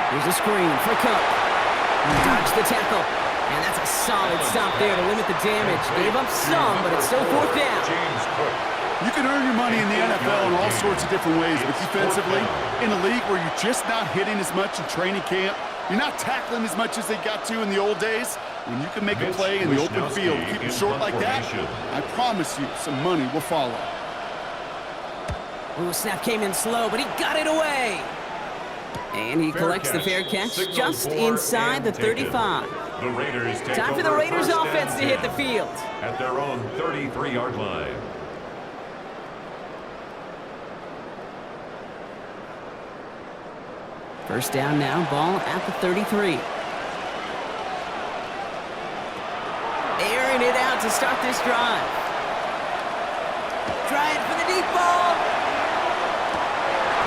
Here's a screen for Cook. He dodged the tackle. And that's a solid stop there to limit the damage. Gave up some, but it's still fourth down.
James Cook.
You can earn your money in the NFL in all sorts of different ways, but defensively, in a league where you're just not hitting as much in training camp, you're not tackling as much as they got to in the old days, when you can make a play in the open field, keep it short like that, I promise you some money will follow.
Ooh, snap came in slow, but he got it away. And he collects the fair catch just inside the 35.
The Raiders take
Time for the
over
Raiders
first
offense
and
to hit
10
the field.
at their own 33-yard line.
First down now, ball at the 33. Airing it out to start this drive. Trying for the deep ball.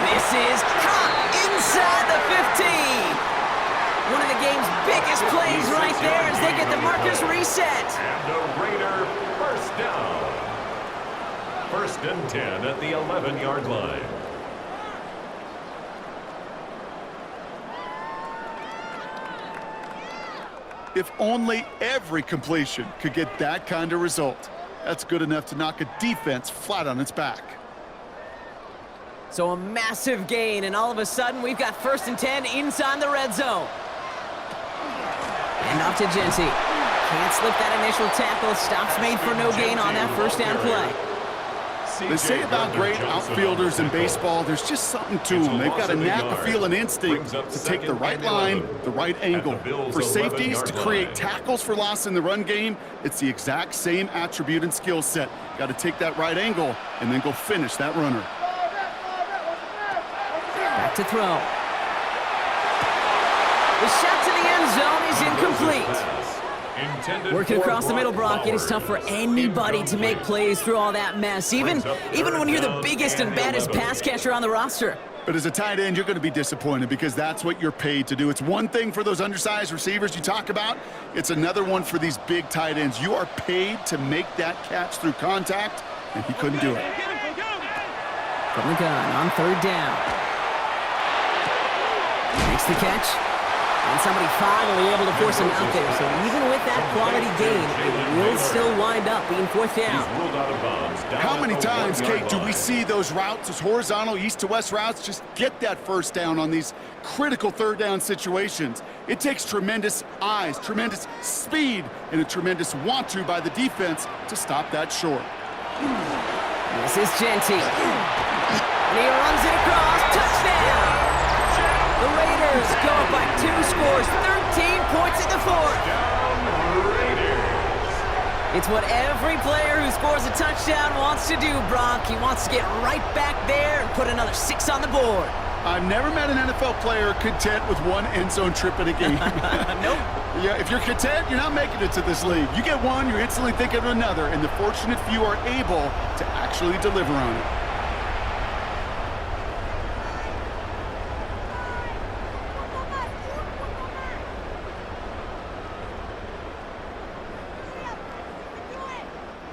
This is caught inside the 15. One of the game's biggest plays right there as they get the markers reset.
And the Raider first down. First and 10 at the 11-yard line.
If only every completion could get that kind of result. That's good enough to knock a defense flat on its back.
So a massive gain, and all of a sudden we've got first and 10 inside the red zone. And off to Genty. Can't slip that initial tackle. Stops made for no gain on that first down play.
They say about great outfielders in baseball, there's just something to them. They've got a knack, a feel, and instinct to take the right line, the right angle. For safeties, to create tackles for loss in the run game, it's the exact same attribute and skill set. Got to take that right angle and then go finish that runner.
Back to throw. The shot to the end zone is incomplete. Working across the middle, Brock, it is tough for anybody to make plays through all that mess, even when you're the biggest and baddest pass catcher on the roster.
But as a tight end, you're going to be disappointed because that's what you're paid to do. It's one thing for those undersized receivers you talk about. It's another one for these big tight ends. You are paid to make that catch through contact, and he couldn't do it.
From the gun on third down. Makes the catch. And somebody finally able to force him out there. So even with that quality gain, it will still wind up being fourth down.
How many times, Kate, do we see those routes, those horizontal east-to-west routes, just get that first down on these critical third down situations? It takes tremendous eyes, tremendous speed, and a tremendous want-to by the defense to stop that short.
This is Genty. And he runs it across. Touchdown! The Raiders go up by 2 scores, 13 points in the fourth. It's what every player who scores a touchdown wants to do, Brock. He wants to get right back there and put another 6 on the board.
I've never met an NFL player content with one end zone trip in a game.
Nope.
Yeah, if you're content, you're not making it to this league. You get one, you're instantly thinking of another, and the fortunate few are able to actually deliver on it.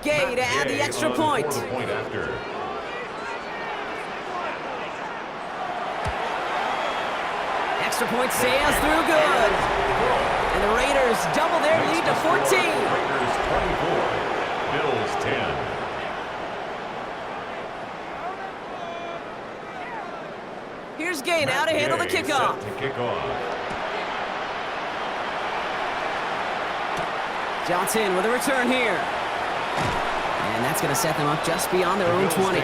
Gay to add the extra point. Extra point sails through good. And the Raiders double their lead to 14.
Raiders 24, Bills 10.
Here's Gay now to handle the kickoff. Johnson with a return here. And that's going to set them up just beyond their own 20.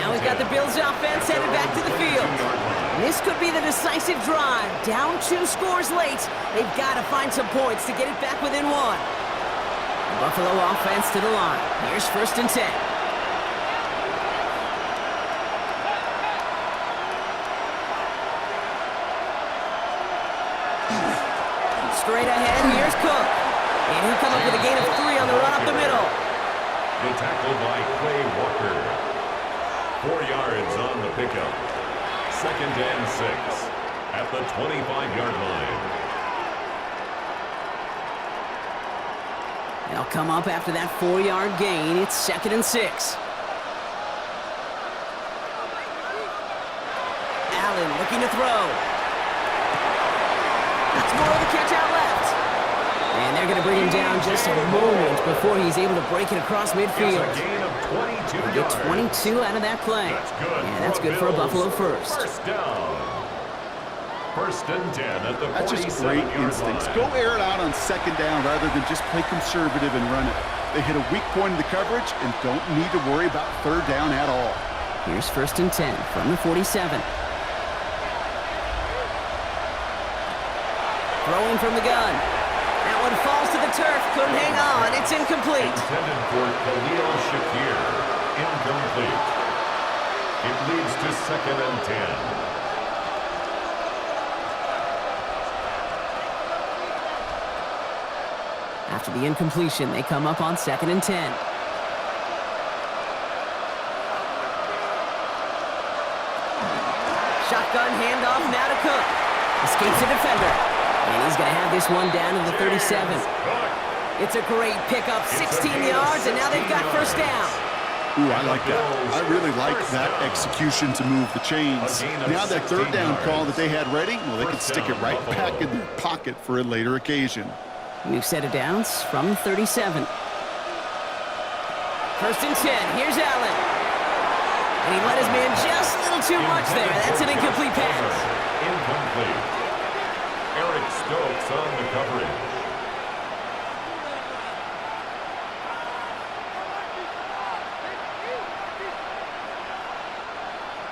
Now we've got the Bills offense headed back to the field. And this could be the decisive drive. Down 2 scores late. They've got to find some points to get it back within 1. The Buffalo offense to the line. Here's first and 10. Straight ahead, here's Cook. And he'll come up with a gain of 3 on the run up the middle.
The tackle by Clay Walker. 4 yards on the pickup. Second and 6 at the 25-yard line.
They'll come up after that 4-yard gain. It's second and 6. Allen looking to throw. That's more of the catch out left. And they're going to bring him down just a moment before he's able to break it across midfield.
It's a gain of 22
Get
yards.
22 out of that play.
That's good.
Yeah, that's good for a Buffalo first.
First down. First and 10 at the 47-yard line.
That's just great instincts. Go air it out on second down rather than just play conservative and run it. They hit a weak point in the coverage and don't need to worry about third down at all.
Here's first and 10 from the 47. Throwing from the gun. That one falls to the turf. Couldn't hang on. It's incomplete.
Intended for Khalil Shakir. Incomplete. It leads to second and 10.
After the incompletion, they come up on second and 10. Shotgun handoff now to Cook. Escapes the defender. And he's going to have this one down to the 37. It's a great pickup, 16 yards, and now they've got first down.
Ooh, I like that. I really like that execution to move the chains. Now that third down call that they had ready, well, they can stick it right back in their pocket for a later occasion.
New set of downs from 37. First and 10. Here's Allen. And he let his man just a little too much there. That's an incomplete pass.
Incomplete. Eric Stokes on the coverage.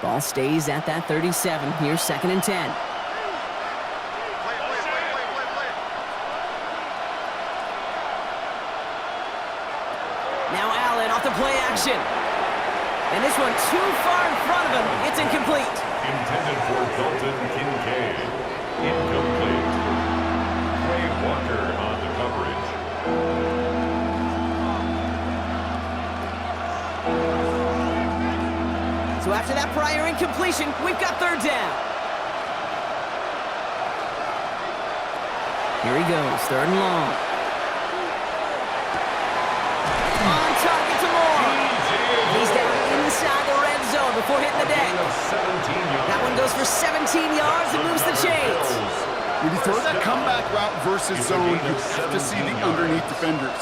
Ball stays at that 37. Here's second and 10. Now Allen off the play action. And this one too far in front of him. It's incomplete.
Intended for Dalton Kincaid. Incomplete. Quay Walker on the coverage.
So after that prior incompletion, we've got third down. Here he goes, third and long. On target to Moore. He's down inside the red zone before hitting the deck. That one goes for 17 yards and moves the chains.
When you throw that comeback route versus zone, you have to see the underneath defenders.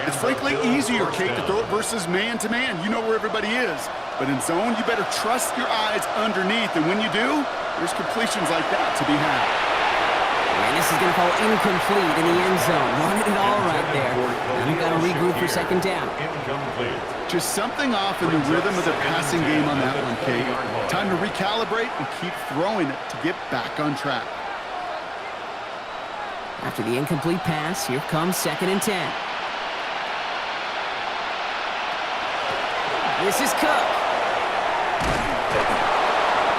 It's frankly easier, Kate, to throw it versus man-to-man. You know where everybody is. But in zone, you better trust your eyes underneath. And when you do, there's completions like that to be had.
And this is going to fall incomplete in the end zone. Wanted it all right there. And we've got to regroup for second down.
Incomplete.
Just something off in the rhythm of the passing game on that one, Kate. Time to recalibrate and keep throwing it to get back on track.
After the incomplete pass, here comes second and 10. This is Cook.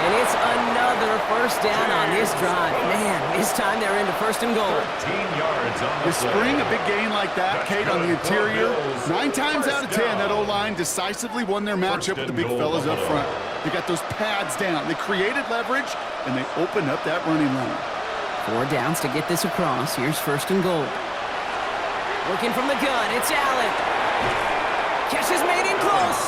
And it's another first down on this drive. Man, this time they're into first and goal.
13 yards on the
The spring, a big gain like that, Kate, on the interior. 9 times out of 10, that O-line decisively won their matchup with the big fellas up front. They got those pads down. They created leverage, and they opened up that running lane.
4 downs to get this across. Here's first and goal. Looking from the gun, it's Allen. Catch is made in close.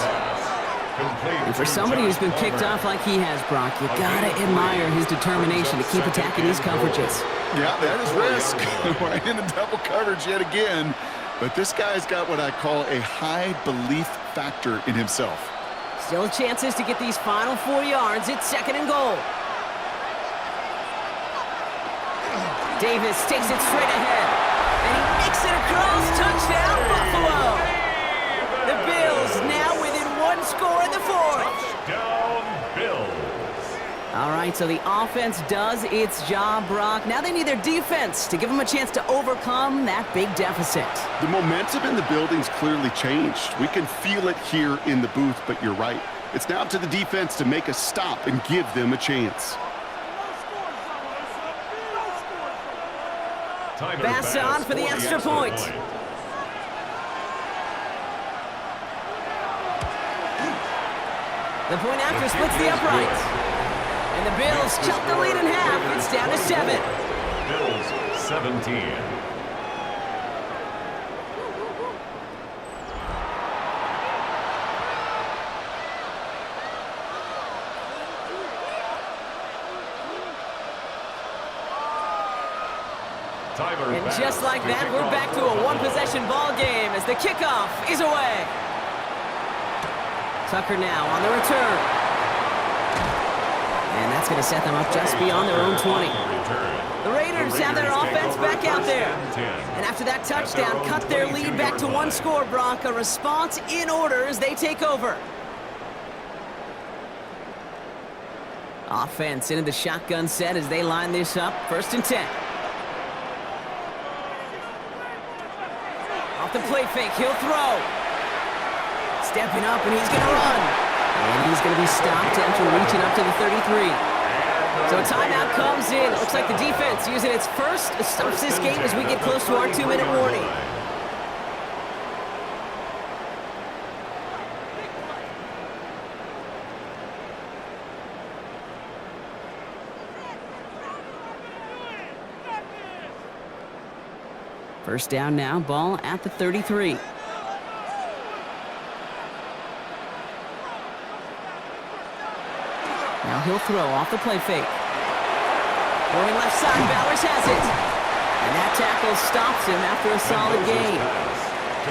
And for somebody who's been picked off like he has, Brock, you gotta admire his determination to keep attacking these coverages.
Yeah, that is risk. Right into double coverage yet again. But this guy's got what I call a high belief factor in himself.
Still chances to get these final 4 yards. It's second and goal. Davis takes it straight ahead. And he makes it across. Touchdown, Buffalo. The Bills now within 1 score in the 4th.
Touchdown, Bills.
All right, so the offense does its job, Brock. Now they need their defense to give them a chance to overcome that big deficit.
The momentum in the building's clearly changed. We can feel it here in the booth, but you're right. It's now up to the defense to make a stop and give them a chance.
Pass on for the extra point. The point after splits the uprights. And the Bills cut the lead in half. It's down to 7.
Bills 17.
And just like that, we're back to a one-possession ball game as the kickoff is away. Tucker now on the return. And that's going to set them up just beyond their own 20. The Raiders have their offense back out there. And after that touchdown, cut their lead back to one score, Brock. A response in order as they take over. Offense into the shotgun set as they line this up. 1st and 10. Off the play fake, he'll throw. Stepping up, and he's going to run. And he's going to be stopped after reaching up to the 33. So a timeout comes in. It looks like the defense using its first stops this game as we get close to our 2-minute warning. First down now, ball at the 33. Now he'll throw off the play fake. Going left side, Bowers has it. And that tackle stops him after a solid gain.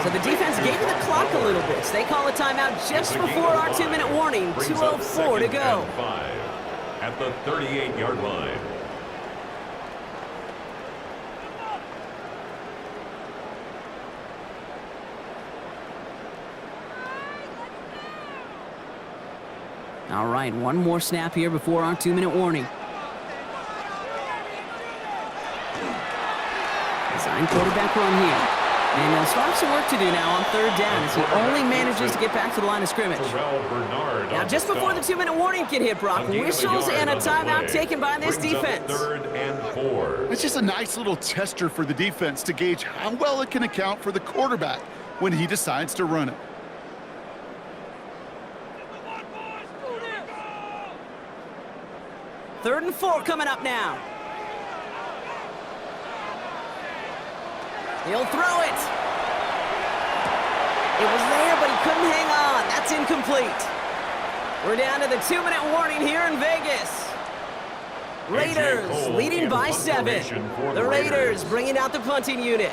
So the defense gave him the clock a little bit. So they call a timeout just before our 2-minute warning. 2:04 to go.
At the 38-yard line.
All right, one more snap here before our 2-minute warning. Design quarterback run here. And they'll start some work to do now on 3rd down as he only manages to get back to the line of scrimmage. Now, just before the 2-minute warning can hit, Brock, whistles and a timeout taken by this defense.
3rd and 4.
It's just a nice little tester for the defense to gauge how well it can account for the quarterback when he decides to run it.
3rd and 4 coming up now. He'll throw it. It was there, but he couldn't hang on. That's incomplete. We're down to the 2-minute warning here in Vegas. Raiders leading by 7. The Raiders bringing out the punting unit.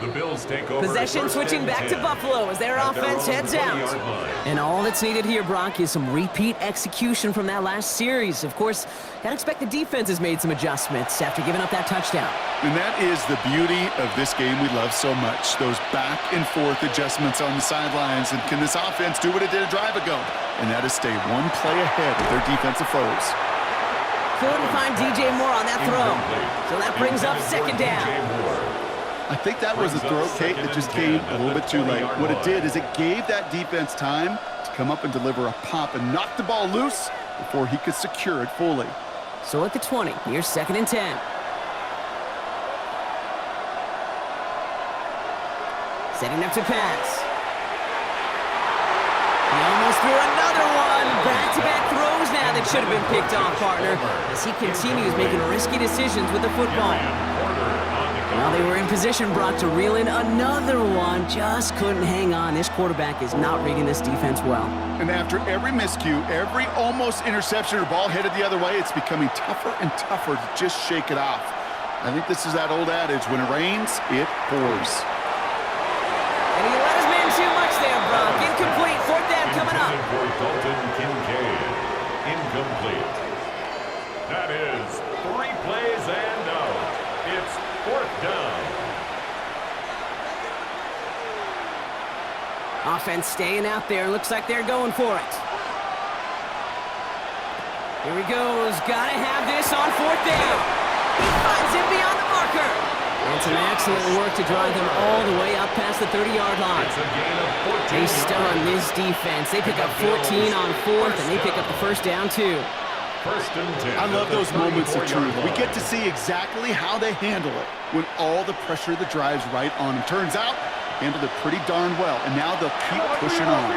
The Bills take over.
Possession switching back to Buffalo as their offense heads out. And all that's needed here, Brock, is some repeat execution from that last series. Of course, gotta expect the defense has made some adjustments after giving up that touchdown.
And that is the beauty of this game we love so much. Those back and forth adjustments on the sidelines. And can this offense do what it did a drive ago? And that is stay one play ahead of their defensive foes.
Couldn't find DJ Moore on that throw. So that brings up 2nd down.
I think that was a throw, Kate, that just came a little bit too late. What it did is it gave that defense time to come up and deliver a pop and knock the ball loose before he could secure it fully.
So at the 20, here's 2nd and 10. Setting up to pass. He almost threw another one. Back-to-back throws now that should have been picked off, partner, as he continues making risky decisions with the football. Well, they were in position, Brock, to reel in another one. Just couldn't hang on. This quarterback is not reading this defense well.
And after every miscue, every almost interception or ball headed the other way, it's becoming tougher and tougher to just shake it off. I think this is that old adage, when it rains, it pours.
And he let his man too much there, Brock. Incomplete. 4th down coming up.
For Dalton Kincaid. Incomplete. That is 3 plays and out. It's 4th down.
Offense staying out there. Looks like they're going for it. Here he goes. Gotta have this on 4th down. He finds him beyond the marker. And some excellent work to drive them all the way up past the 30-yard line.
It's a gain of 14.
They stun this defense. They pick up 14 on 4th, and they pick up the 1st down, too.
1st and 10.
I love those moments of truth. We get to see exactly how they handle it when all the pressure that drives right on them. Turns out, handled it pretty darn well, and now they'll keep pushing on.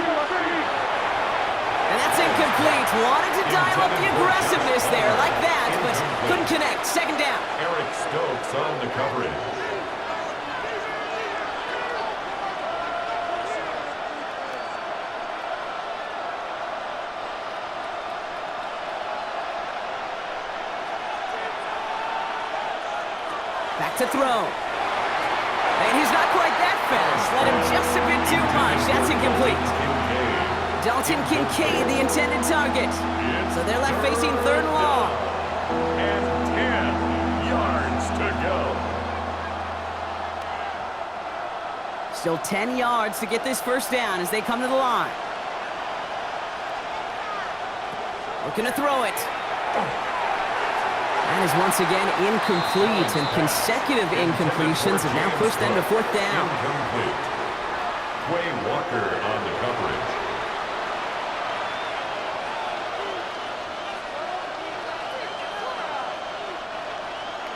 And that's incomplete. Wanted to dial up the aggressiveness there like that, but couldn't connect. 2nd down.
Eric Stokes on the coverage.
to throw. And he's not quite that fast. Let him just a bit too much. That's incomplete. Dalton Kincaid, the intended target. So they're left facing third and long.
And 10 yards to go.
Still 10 yards to get this first down as they come to the line. Looking to throw it. That is once again incomplete, and consecutive incompletions have now pushed them to fourth down.
Incomplete. Quay Walker on the coverage.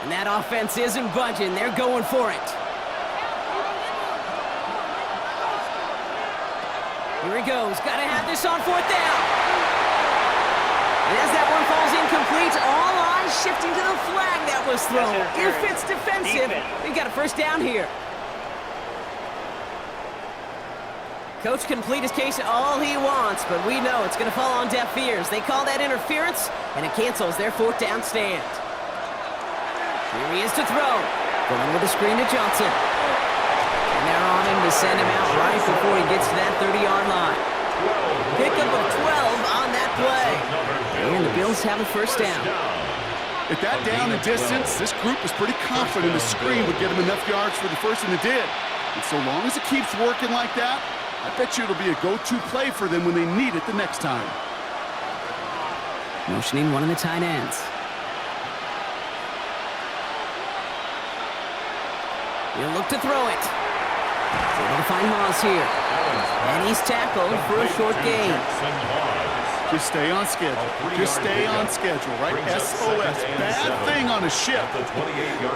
And that offense isn't budging. They're going for it. Here he goes. Got to have this on fourth down. And as that one falls incomplete, all eyes shifting to the flag that was thrown. If it's defensive, we've got a first down here. Coach can plead his case all he wants, but we know it's going to fall on deaf ears. They call that interference, and it cancels their fourth down stand. Here he is to throw. Going with the screen to Johnson. And they're on him to send him out right before he gets to that 30-yard line. Pickup of 12 on that play. And the Bills have a first down.
At that down and distance, this group was pretty confident the screen would get them enough yards for the first, and it did. And so long as it keeps working like that, I bet you it'll be a go-to play for them when they need it the next time.
Motioning one of the tight ends. He'll look to throw it. He's able to find Hawes here. And he's tackled for a short gain.
Just stay on schedule. Just stay on schedule, right? SOS. Bad thing on a ship.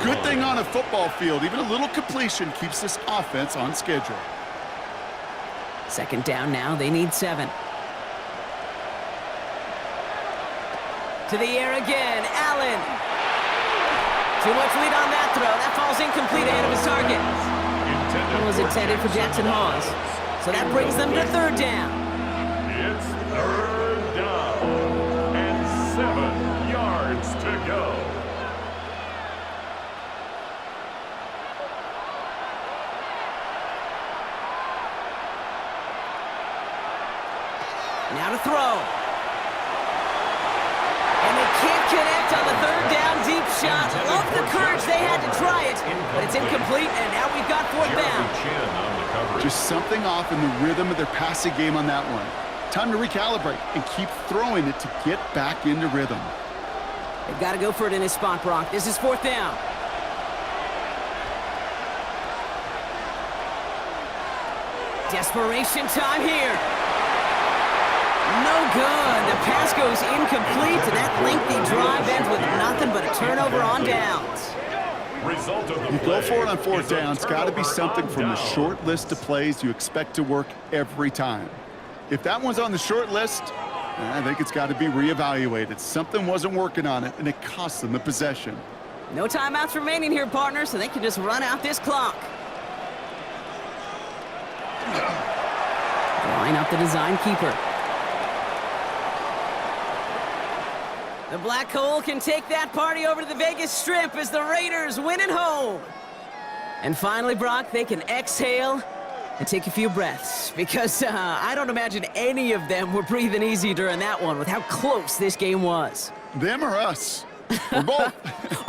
Good thing on a football field. Even a little completion keeps this offense on schedule.
Second down now. They need 7. To the air again. Allen. Too much lead on that throw. That falls incomplete ahead of his target. It was intended for Jackson Hawes. So that brings them to third down.
It's third down and 7 yards to go.
Now to throw. And they can't connect on the third down deep shot. Love the courage they had to try it, but it's incomplete, and now we've got fourth down.
Just something off in the rhythm of their passing game on that one. Time to recalibrate and keep throwing it to get back into rhythm.
They've got to go for it in this spot, Brock. This is fourth down. Desperation time here. No good. The pass goes incomplete, and that lengthy drive ends with nothing but a turnover on downs.
You go for it on fourth down. It's got to be something from the short list of plays you expect to work every time. If that one's on the short list, I think it's got to be reevaluated. Something wasn't working on it, and it cost them the possession.
No timeouts remaining here, partner, so they can just run out this clock. Line up the design keeper. The Black Hole can take that party over to the Vegas Strip as the Raiders win at home. And finally, Brock, they can exhale and take a few breaths, because I don't imagine any of them were breathing easy during that one with how close this game was.
Them or us? We're both.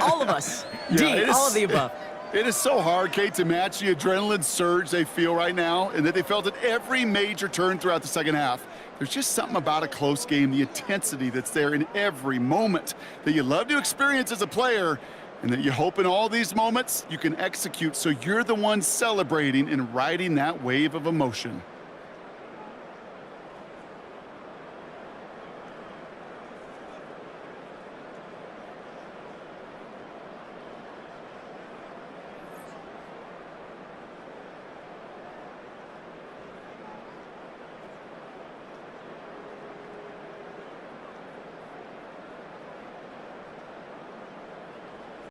All of us.
Yeah,
all of the above.
It is so hard, Kate, to match the adrenaline surge they feel right now, and that they felt at every major turn throughout the second half. There's just something about a close game, the intensity that's there in every moment that you love to experience as a player, and that you hope in all these moments you can execute so you're the one celebrating and riding that wave of emotion.